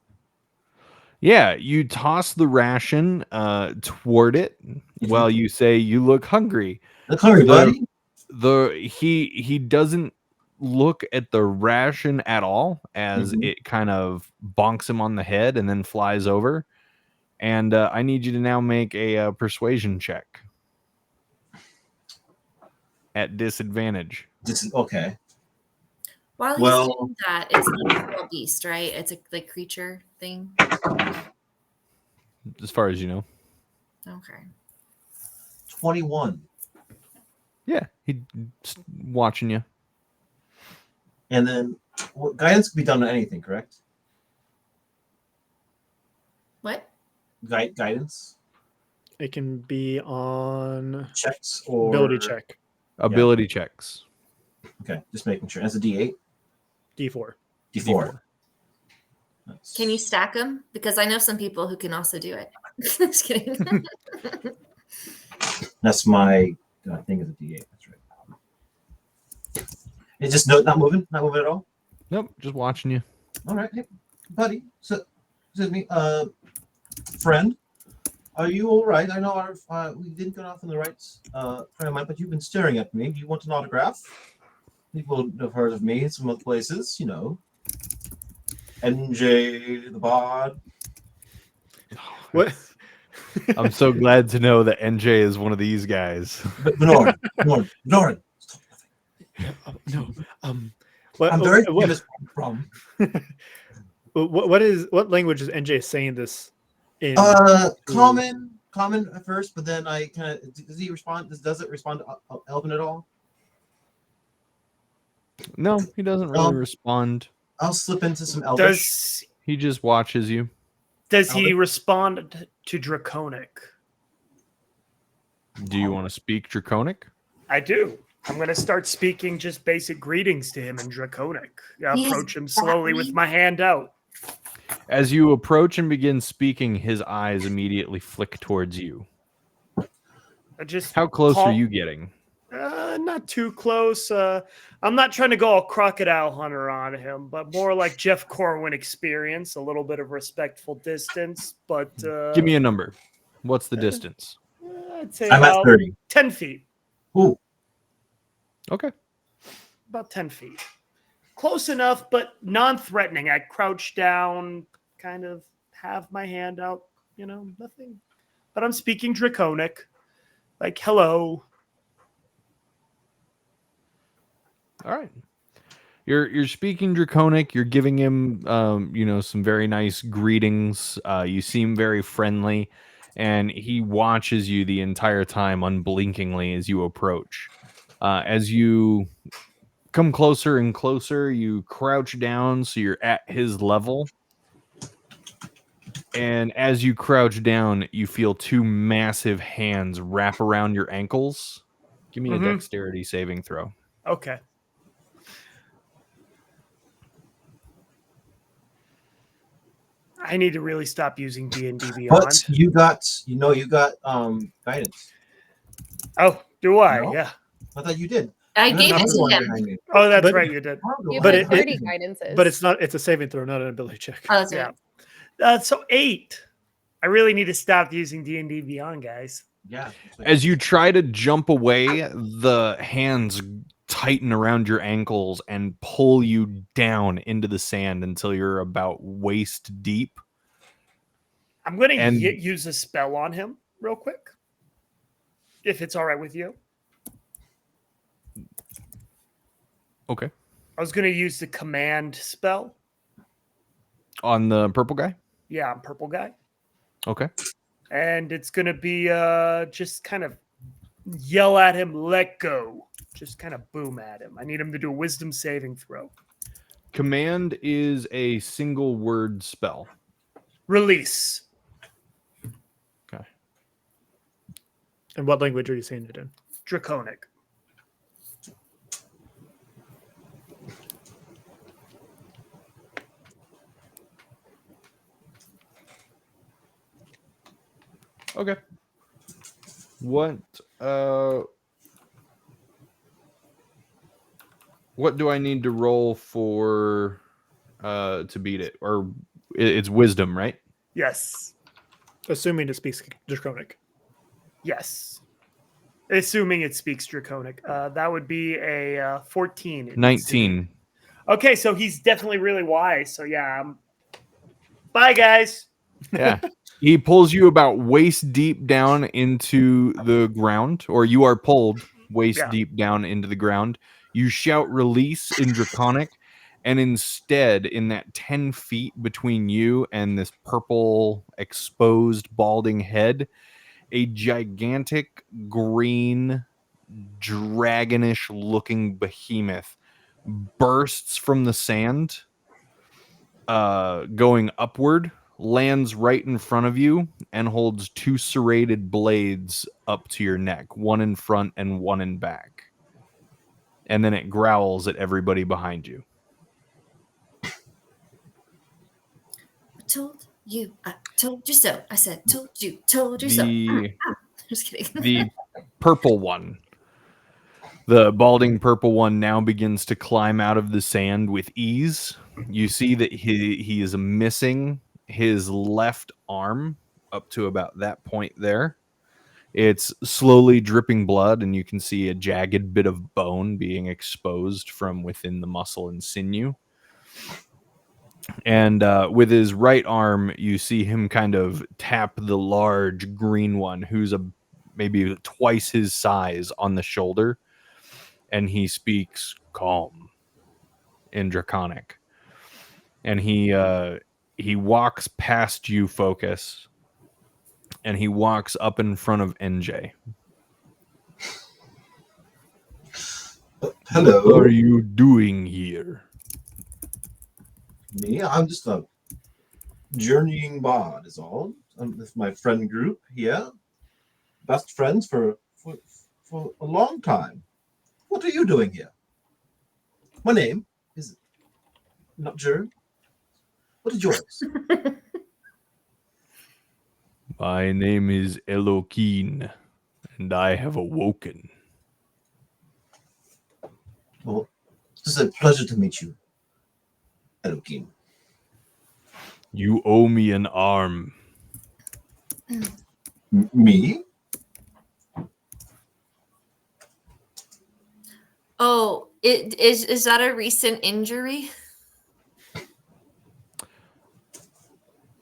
Yeah, you toss the ration toward it while you say you look hungry. Look hungry, buddy. He doesn't look at the ration at all as it kind of bonks him on the head and then flies over. And I need you to now make a persuasion check at disadvantage. This is okay. While he's Well- doing that, it's not a real beast, right? It's a like creature thing. As far as you know. Okay. 21. Yeah, he's watching you. And then guidance can be done on anything, correct? What? Guidance It can be on checks or ability check. Ability checks. Okay, just making sure. That's a D8, D4. D4. Nice. Can you stack them? Because I know some people who can also do it. Just kidding. That's my. I think it's a D8. That's right. It's just not moving at all. Nope, just watching you. All right, hey, buddy. So, excuse me, friend. Are you all right? I know we didn't get off on the right frame of mind, but you've been staring at me. Do you want an autograph? People have heard of me in some other places, NJ the Bod. What? I'm so glad to know that NJ is one of these guys. But Bernard, Bernard. No. What, I'm very what, famous from. what language is NJ saying this in? Common at first, but then I kind of does he respond? Does it respond to Elven at all? No, he doesn't really respond. I'll slip into some Elvish. He just watches you. Does he respond to Draconic? Do you want to speak Draconic? I do. I'm going to start speaking just basic greetings to him in Draconic. I approach him slowly with my hand out. As you approach and begin speaking, his eyes immediately flick towards you. How close are you getting? Not too close. I'm not trying to go all crocodile hunter on him, but more like Jeff Corwin experience, a little bit of respectful distance. But give me a number. What's the distance? I'd say I'm at about 30. 10 feet. Ooh. Okay. About 10 feet. Close enough, but non-threatening. I crouch down, kind of have my hand out, nothing. But I'm speaking Draconic. Like, hello. All right. You're speaking Draconic. You're giving him, some very nice greetings. You seem very friendly, and he watches you the entire time unblinkingly as you approach. As you come closer and closer, you crouch down so you're at his level. And as you crouch down, you feel two massive hands wrap around your ankles. Give me a dexterity saving throw. Okay. I need to really stop using D&D Beyond. But you got guidance. Oh, do I? No? Yeah. I thought you did. I You gave have it another to one him. behind you. Oh, that's But- right. You did. You have But like it- 30 guidances. But it's a saving throw, not an ability check. Oh, that's Yeah. right. So 8. I really need to stop using D&D Beyond, guys. Yeah. As you try to jump away, the hands tighten around your ankles and pull you down into the sand until you're about waist deep. I'm going to And- use a spell on him real quick, if it's all right with you. Okay. I was going to use the command spell. On the purple guy? Yeah, I'm purple guy. Okay. And it's going to be just kind of yell at him, let go. Just kind of boom at him. I need him to do a wisdom saving throw. Command is a single word spell. Release. Okay. And what language are you saying it in? Draconic. Okay. What do I need to roll for to beat it? Or it's wisdom, right? Yes. Assuming it speaks Draconic. Yes. Assuming it speaks Draconic. That would be a 14. It needs to be. 19. Okay, so he's definitely really wise. So yeah. Bye, guys. Yeah. He pulls you about waist deep down into the ground, or you are pulled waist Yeah. deep down into the ground. You shout release in Draconic, and instead, in that 10 feet between you and this purple, exposed, balding head, a gigantic green, dragonish looking behemoth bursts from the sand, going upward, lands right in front of you, and holds two serrated blades up to your neck, one in front and one in back. And then it growls at everybody behind you. I told you so. I said, told you so. Just kidding. The purple one, the balding purple one, now begins to climb out of the sand with ease. You see that he is missing his left arm up to about that point there. It's slowly dripping blood, and you can see a jagged bit of bone being exposed from within the muscle and sinew. And with his right arm, you see him kind of tap the large green one, who's maybe twice his size, on the shoulder. And he speaks calm in Draconic. And he walks past you, Focus, and he walks up in front of NJ. Hello. What are you doing here? Me? I'm just a journeying bard, is all. I'm with my friend group here. Best friends for a long time. What are you doing here? My name is not Jern. What is yours? My name is Eloquin, and I have awoken. Well, it's a pleasure to meet you, Eloquin. You owe me an arm. Me? Oh, is that a recent injury?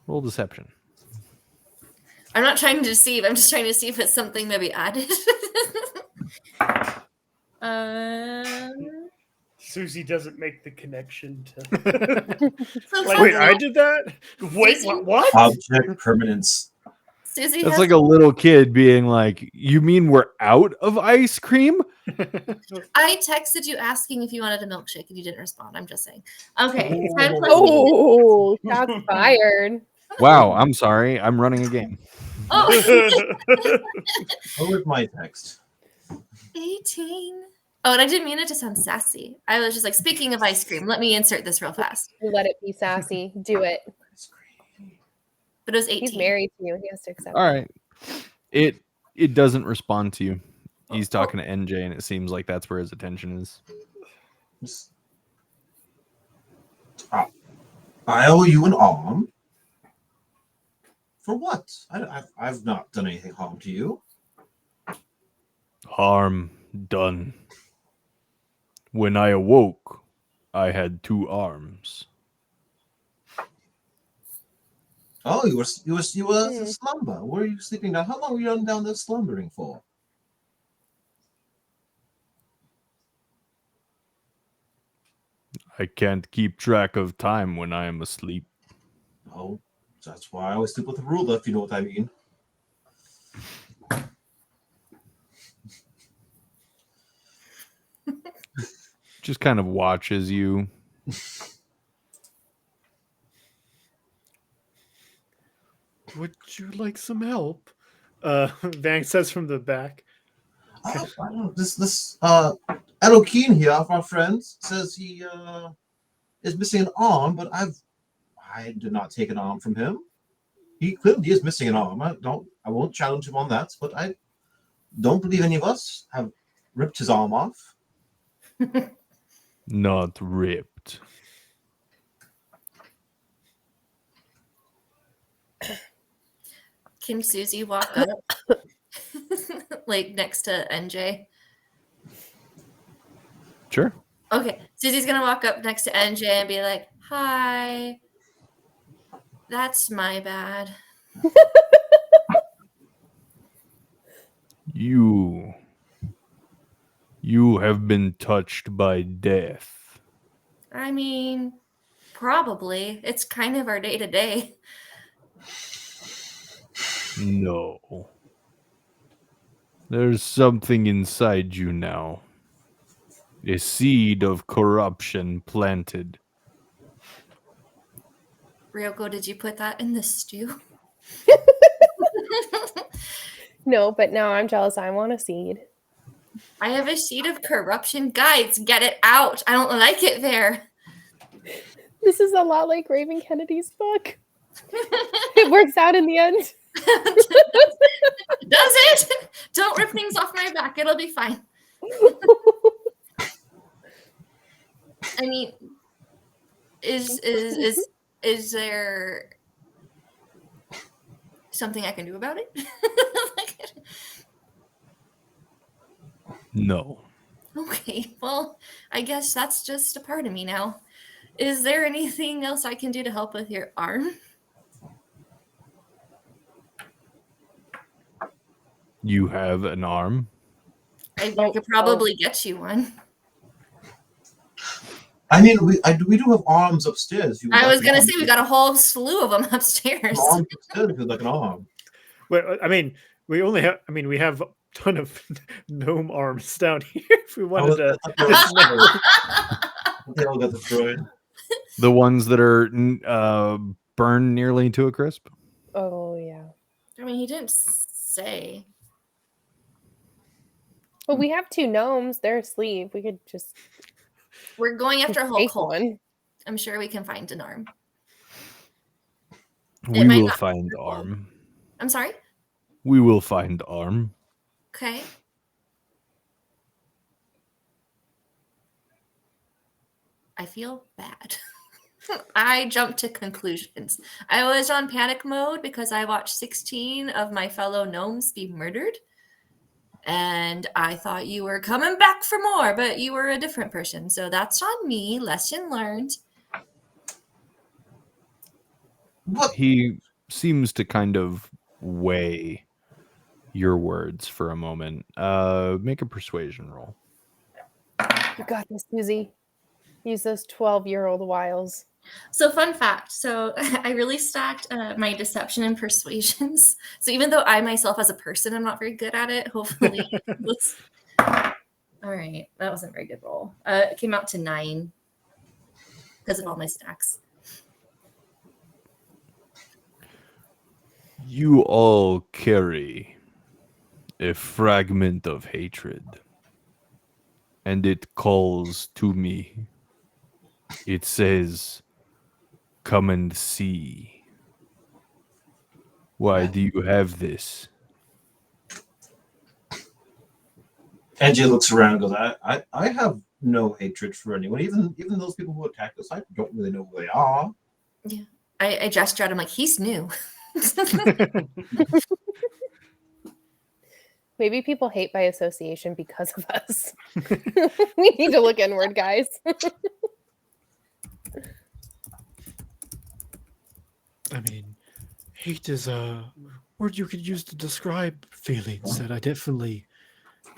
Roll deception. I'm not trying to deceive. I'm just trying to see if it's something maybe added. Susie doesn't make the connection to. So Like, Wait, I did that? Wait, what? Object permanence. Susie That's has like a little kid being like, "You mean we're out of ice cream?" I texted you asking if you wanted a milkshake and you didn't respond. I'm just saying. Okay, time plus Oh, shots fired. Wow, I'm sorry. I'm running a game. Oh, What was my text? 18. Oh, and I didn't mean it to sound sassy. I was just like, speaking of ice cream, let me insert this real fast. Let it be sassy. Do it. Ice cream. But it was 18. He's married to you. He has to accept All it. right. It doesn't respond to you. He's talking to NJ, and it seems like that's where his attention is. I owe you an arm. For what? I've not done anything harm to you. Harm done. When I awoke, I had 2 arms. Oh, you were in slumber. Were you sleeping down? How long were you down there slumbering for? I can't keep track of time when I am asleep. Oh, that's why I always sleep with a ruler, if you know what I mean. Just kind of watches you. Would you like some help? Van says from the back. I don't know. This Eloquin here, our friend, says he is missing an arm, but I did not take an arm from him. He clearly is missing an arm. I won't challenge him on that, but I don't believe any of us have ripped his arm off. Not ripped. Can Susie walk up like next to NJ? Sure. Okay, Susie's gonna walk up next to NJ and be like, "Hi, that's my bad." You have been touched by death. I mean, probably. It's kind of our day to day. No. There's something inside you now. A seed of corruption planted. Ryoko, did you put that in the stew? No, but now I'm jealous. I want a seed. I have a seed of corruption. Guys, get it out. I don't like it there. This is a lot like Raven Kennedy's book. It works out in the end. Does it? Don't rip things off my back. It'll be fine. I mean, is there something I can do about it? No. Okay, well, I guess that's just a part of me now. Is there anything else I can do to help with your arm? You have an arm? I could probably get you one. I mean, we do have arms upstairs. If you would I like was an gonna arm. say we got a whole slew of them upstairs. Arms upstairs if you'd like an arm. Wait, I mean, we only have. I mean, we have a ton of gnome arms down here. If we wanted to, They all got destroyed. The ones that are burned nearly to a crisp? Oh, yeah. I mean, he didn't say. Well, we have 2 gnomes. They're asleep. We could just We're going after Hulk take Hogan. one. I'm sure we can find an arm. We might will not be find purple. arm. I'm sorry? We will find arm. Okay. I feel bad. I jumped to conclusions. I was on panic mode because I watched 16 of my fellow gnomes be murdered. And I thought you were coming back for more, but you were a different person. So that's on me. Lesson learned. What? He seems to kind of weigh your words for a moment. Make a persuasion roll. You got this, Susie. Use those 12-year-old wiles. So fun fact. So I really stacked my deception and persuasions. So even though I myself as a person am not very good at it, hopefully let's. All right, that wasn't a very good roll. It came out to 9 because of all my stacks. You all carry a fragment of hatred, and it calls to me. It says, "Come and see." Why do you have this? Angie looks around and goes, I have no hatred for anyone. Even those people who attack us, I don't really know who they are. Yeah. I gesture at him like he's new. Maybe people hate by association because of us. We need to look inward, guys. I mean, hate is a word you could use to describe feelings that I definitely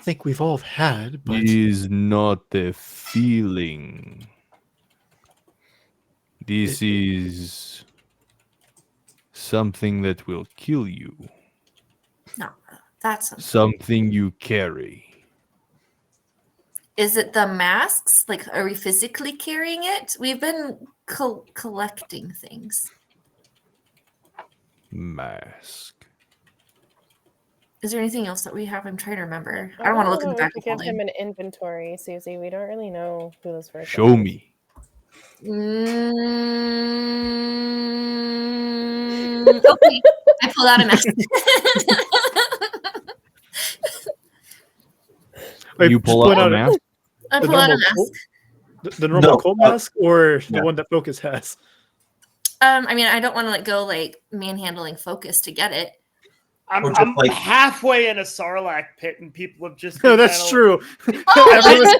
think we've all had, but It is not a feeling. This is something that will kill you. No, that's Something you carry. Is it the masks? Like, are we physically carrying it? We've been collecting things. Mask. Is there anything else that we have? I'm trying to remember. I don't want to look in the back to of the give him line. an inventory, Susie. We don't really know who this person Show is. me. Okay, I pulled out a mask. Wait, You just pull point out a out mask? I the pull out a normal mask. the normal No, coat mask or the yeah. one that Focus has. I mean, I don't want to go manhandling Focus to get it. Or I'm, just I'm like- halfway in a Sarlacc pit, and people have just. No, been that's kinda- true. Oh, Everyone-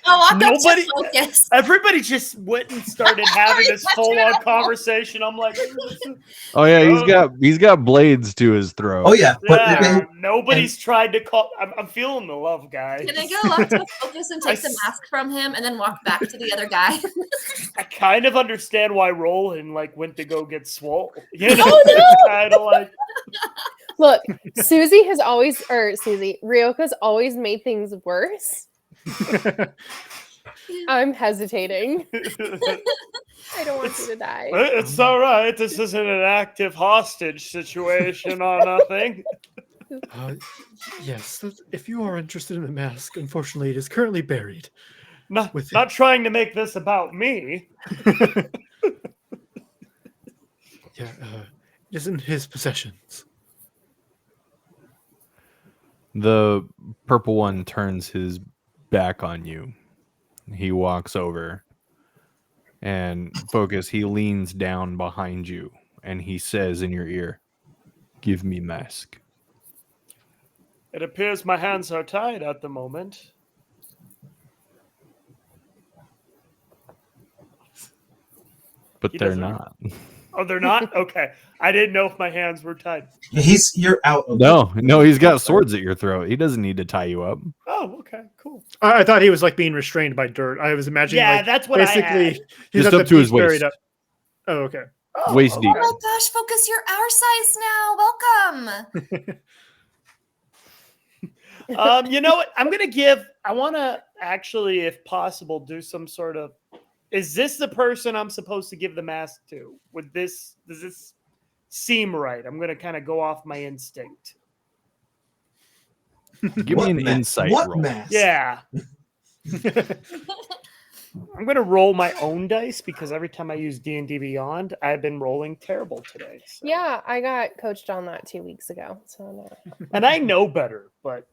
I'll walk up Nobody- to Focus. Everybody just went and started having this full-on conversation. I'm like, Oh yeah, Oh. he's got blades to his throat. Oh yeah, but yeah, nobody's tried to call. I'm feeling the love, guys. Can I go up to Focus and take the mask from him, and then walk back to the other guy? I kind of understand why Roland went to go get swole. You know, Oh, no! kind of like. Look, Ryoka's always made things worse. I'm hesitating. I don't want you to die. It's all right. This isn't an active hostage situation or nothing. Yes, if you are interested in the mask, unfortunately, it is currently buried. Not With not trying to make this about me. Yeah, it is in his possessions. The purple one turns his back on you. He walks over and Focus, he leans down behind you and he says in your ear, "Give me mask." It appears my hands are tied at the moment. But He they're doesn't- not. Oh, they're not? Okay. I didn't know if my hands were tied. you're out of No, he's got swords at your throat. He doesn't need to tie you up. Oh, okay, cool. I thought he was being restrained by dirt. I was imagining Yeah, that's what I basically had. he's Just got up the to his piece buried waist. up. Oh, okay. Oh, Waist deep. Oh my gosh, Focus, you're our size now. Welcome. You know what? I want to actually, if possible, do some sort of. Is this the person I'm supposed to give the mask to? Does this seem right? I'm going to kind of go off my instinct. Give me an insight what roll. mask? Yeah. I'm going to roll my own dice because every time I use D&D Beyond, I've been rolling terrible today. So. Yeah, I got coached on that 2 weeks ago. So no. And I know better, but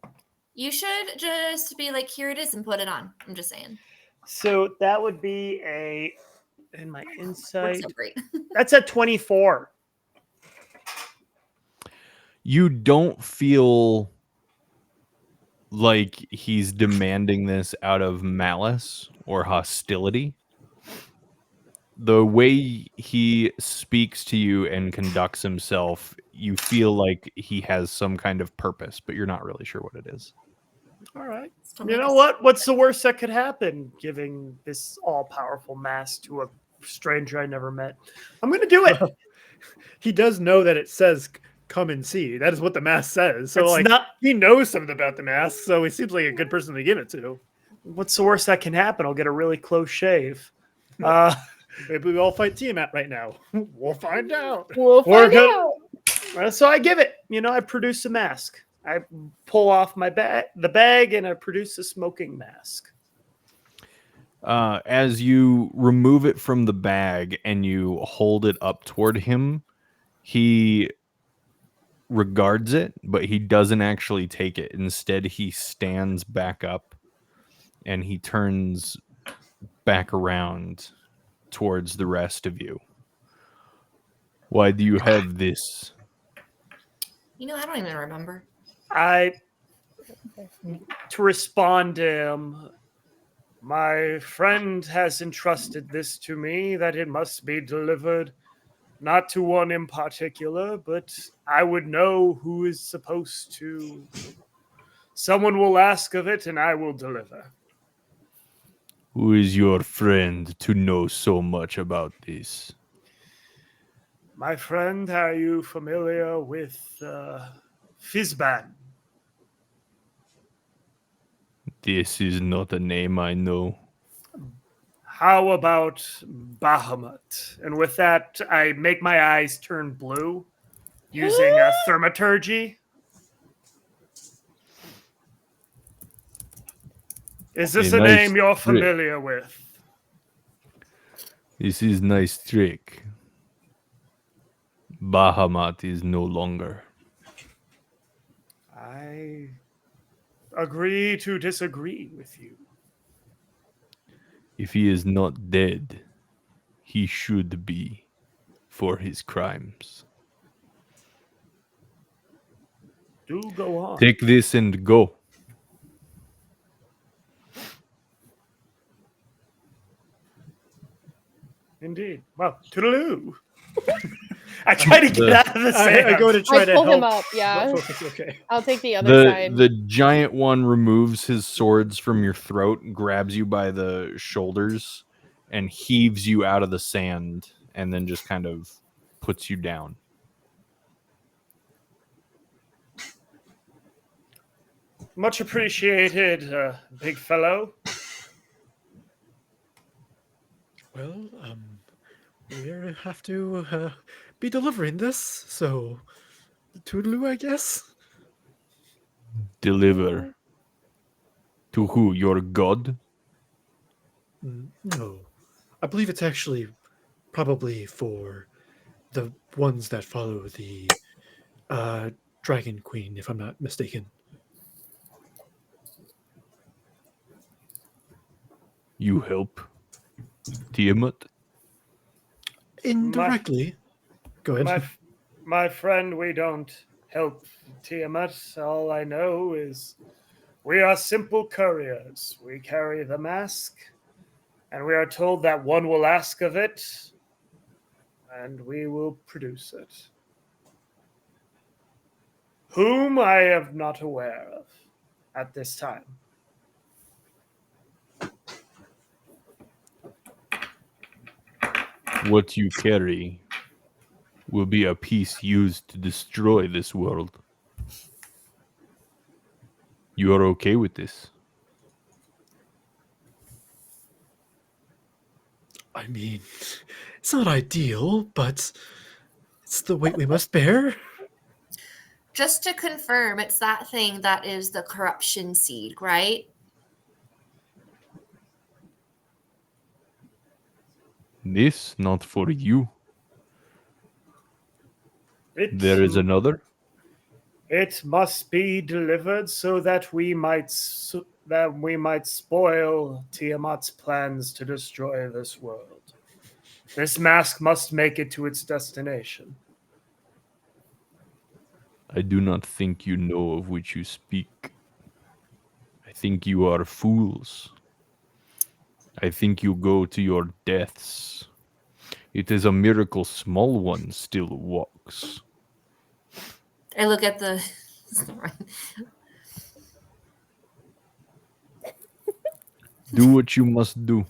You should just be like, here it is, and put it on. I'm just saying. so that would be in my Works insight. so great. That's a 24. You don't feel like he's demanding this out of malice or hostility. The way he speaks to you and conducts himself, you feel like he has some kind of purpose, but you're not really sure what it is. All right. Still You make know us- what? What's the worst that could happen giving this all-powerful mask to a stranger I never met. I'm going to do it. He does know that it says "come and see." That is what the mask says. So It's like not. he knows something about the mask. So he seems like a good person to give it to. What's the worst that can happen? I'll get a really close shave. Maybe we all fight Tiamat right now. We'll find out. We'll We're find good. out. So I give it. I produce a mask. I pull off the bag, and I produce a smoking mask. As you remove it from the bag and you hold it up toward him, he regards it, but he doesn't actually take it. Instead, he stands back up and he turns back around towards the rest of you. Why do you have this? I don't even remember. To respond to him, my friend has entrusted this to me, that it must be delivered, not to one in particular, but I would know who is supposed to. Someone will ask of it, and I will deliver. Who is your friend to know so much about this? My friend, are you familiar with Fizban? This is not a name I know. How about Bahamut? And with that, I make my eyes turn blue using a thaumaturgy. Is this a nice name you're trick. familiar with? This is nice trick. Bahamut is no longer. I agree to disagree with you. If he is not dead, he should be for his crimes. Do go on. Take this and go. Indeed. Well, toodaloo. I try to get out of the sand. I go to try I to pull help. him up. Yeah, Focus. Okay. I'll take the other side. The giant one removes his swords from your throat, grabs you by the shoulders, and heaves you out of the sand, and then just kind of puts you down. Much appreciated, big fellow. Well, we have to be delivering this, so toodaloo, I guess. Deliver. To who? Your god? No, I believe it's actually probably for the ones that follow the Dragon Queen, if I'm not mistaken. You help Tiamat? Indirectly. Go ahead. My friend, we don't help Tiamat. All I know is we are simple couriers. We carry the mask, and we are told that one will ask of it, and we will produce it. Whom I am not aware of at this time. What you carry will be a piece used to destroy this world. You are okay with this? I mean, it's not ideal, but it's the weight we must bear. Just to confirm, it's that thing that is the corruption seed, right? This not for you. There is another. It must be delivered so that we might spoil Tiamat's plans to destroy this world. This mask must make it to its destination. I do not think you know of which you speak. I think you are fools. I think you go to your deaths. It is a miracle small one still walks. I look at the. Do what you must do.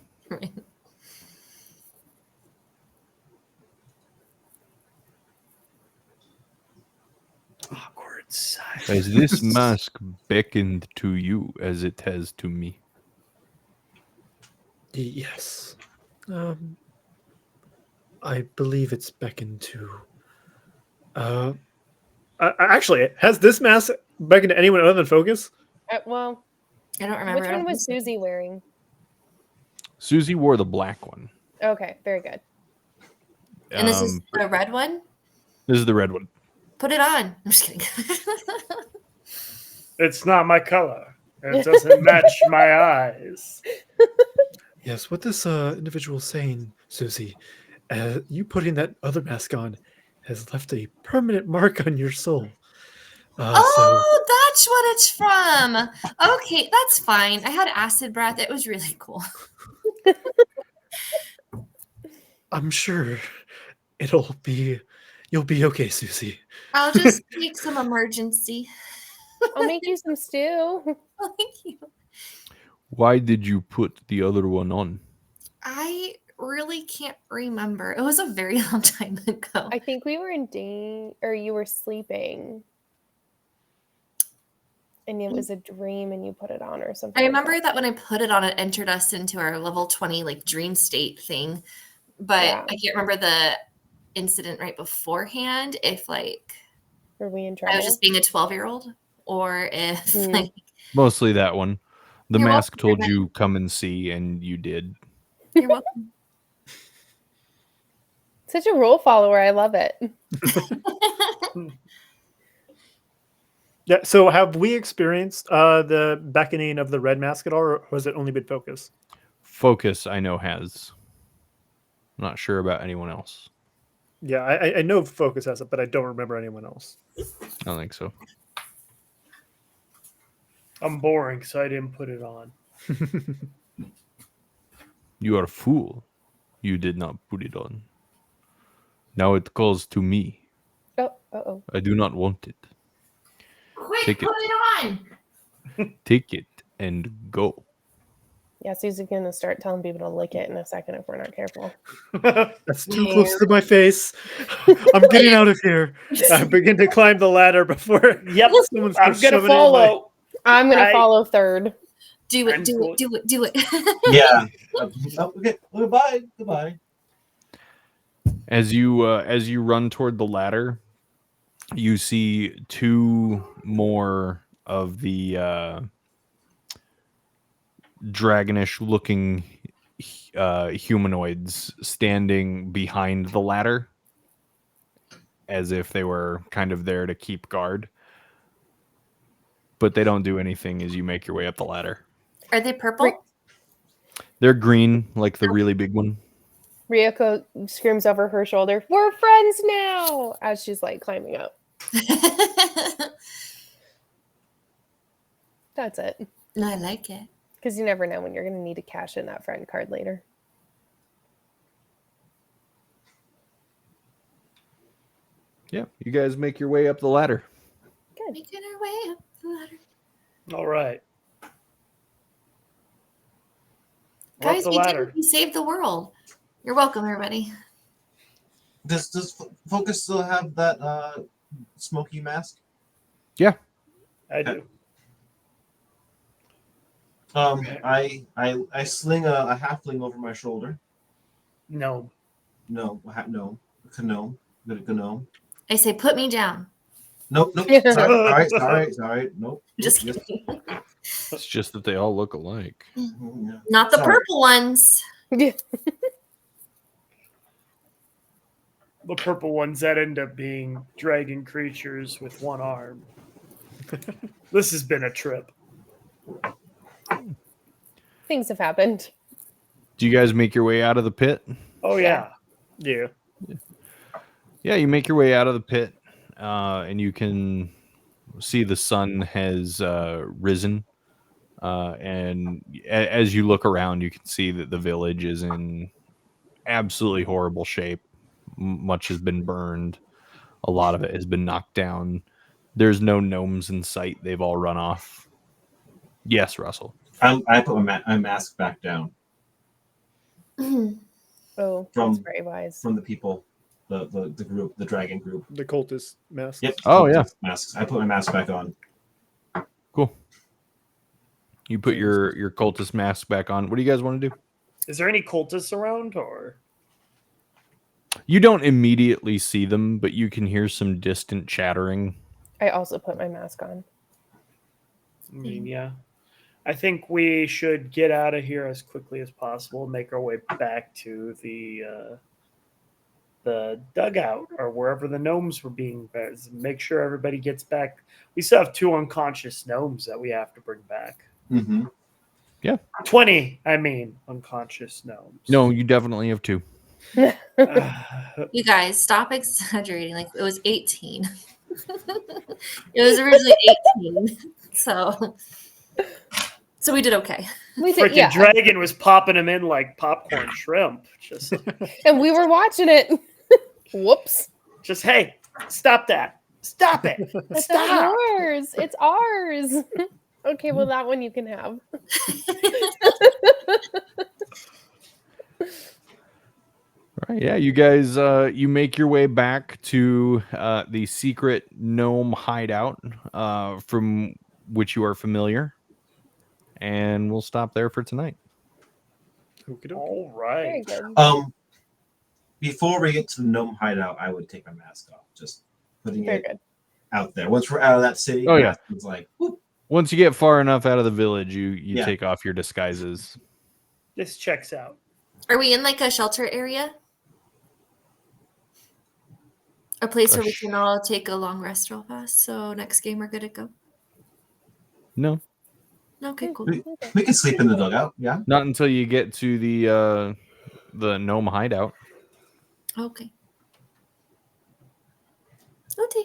Has this mask beckoned to you as it has to me? Yes. I believe it's beckoned to. Actually, has this mask beckoned to anyone other than Focus? Well, I don't remember. which I don't one think was so. Susie wearing? Susie wore the black one. Okay, very good. And this is But the red one? this is the red one. Put it on. I'm just kidding. It's not my color. It doesn't match my eyes. Yes. What this individual is saying, Susie, you putting that other mask on has left a permanent mark on your soul. Oh, that's what it's from. Okay, that's fine. I had acid breath. It was really cool. I'm sure you'll be okay, Susie. I'll just take some emergency. I'll make you some stew. Oh, thank you. Why did you put the other one on? I really can't remember. It was a very long time ago. I think we were in or you were sleeping. And it was a dream and you put it on or something. I remember that when I put it on, it entered us into our level 20 like dream state thing. But Yeah. I can't remember the incident right beforehand. If like Were we in trouble? I was just being a 12-year-old, or if like Mostly that one. The You're mask welcome, told you come and see, and you did. you're welcome. Such a rule follower. I love it. Yeah. So, have we experienced the beckoning of the red mask at all, or has it only been Focus? Focus, I know, has. I'm not sure about anyone else. Yeah, I know Focus has it, but I don't remember anyone else. I don't think so. I'm boring, so I didn't put it on. You are a fool. You did not put it on. Now it calls to me. Oh. I do not want it. Quick, Take it. put it on. Take it and go. Yeah, Susie's going to start telling people to lick it in a second if we're not careful. That's too close to my face. I'm getting out of here. I begin to climb the ladder before. Yep, Someone's I'm shoving gonna it in follow. I'm going to I- follow third. Do it, I'm do cool. it, do it, do it. Yeah. Okay. Goodbye. Goodbye. As you run toward the ladder, you see two more of the dragonish looking humanoids standing behind the ladder, as if they were kind of there to keep guard. But they don't do anything as you make your way up the ladder. Are they purple? They're green, like the really big one. Ryoko screams over her shoulder, "We're friends now!" as she's like climbing up. That's it. No, I like it. Because you never know when you're going to need to cash in that friend card later. Yeah, you guys make your way up the ladder. Good. Making our way up the ladder. All right. We're Guys, up the we ladder. did. We saved the world. You're welcome, everybody. Does Focus still have that smoky mask? I do. I sling a halfling over my shoulder. No. No, gnome. Gnome. I say, put me down. Nope. Sorry. Nope. Just Yes. kidding. It's just that they all look alike. Yeah. Not the Sorry. purple ones. Yeah. The purple ones that end up being dragon creatures with one arm. This has been a trip. Things have happened. Do you guys make your way out of the pit? Oh, yeah. Yeah. Yeah, you make your way out of the pit, and you can see the sun has risen. And as you look around, you can see that the village is in absolutely horrible shape. Much has been burned. A lot of it has been knocked down. There's no gnomes in sight. They've all run off. Yes, Russell. I put my mask back down Oh, From- that's very wise. from the people. the group, the dragon group. The cultist masks. Yep. Oh, yeah. Masks. I put my mask back on. Cool. You put your cultist mask back on. What do you guys want to do? Is there any cultists around, or You don't immediately see them, but you can hear some distant chattering. I also put my mask on. I mean, yeah. I think we should get out of here as quickly as possible, make our way back to the dugout or wherever the gnomes were being. Make sure everybody gets back. We still have 2 unconscious gnomes that we have to bring back. Mm-hmm. 20, I mean, unconscious gnomes. No, you definitely have 2. You guys, stop exaggerating. Like, it was 18. It was originally 18. So we did okay. We did, Freaking yeah. dragon was popping them in like popcorn shrimp. Just And we were watching it. Whoops. hey, stop that. Stop it. It's Stop. ours. It's ours. Okay, well, that one you can have. All right, yeah, you guys, you make your way back to the secret gnome hideout from which you are familiar, and we'll stop there for tonight. All Very right. good. Before we get to the gnome hideout, I would take my mask off. Just putting Very it good. out there. Once we're out of that city, Oh, yeah. it's like, whoop. Once you get far enough out of the village, you Yeah. take off your disguises. This checks out. Are we in like a shelter area? A place where we can all take a long rest real fast. So next game we're good to go. No, Okay, cool. We can sleep in the dugout. Yeah. not until you get to the gnome hideout. Okay. Okay.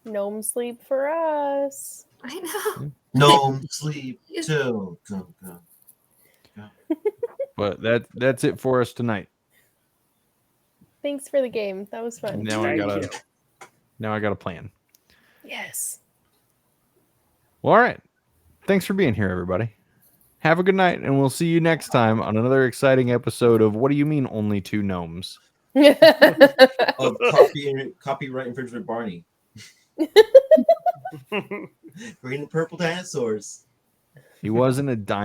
Gnome sleep for us. I know. No sleep till. But that's it for us tonight. Thanks for the game. That was fun. Now I got a plan. Yes. Well, all right. Thanks for being here, everybody. Have a good night, and we'll see you next time on another exciting episode of What Do You Mean Only 2 Gnomes? Of copyright infringement Barney. Green and purple dinosaurs. He wasn't a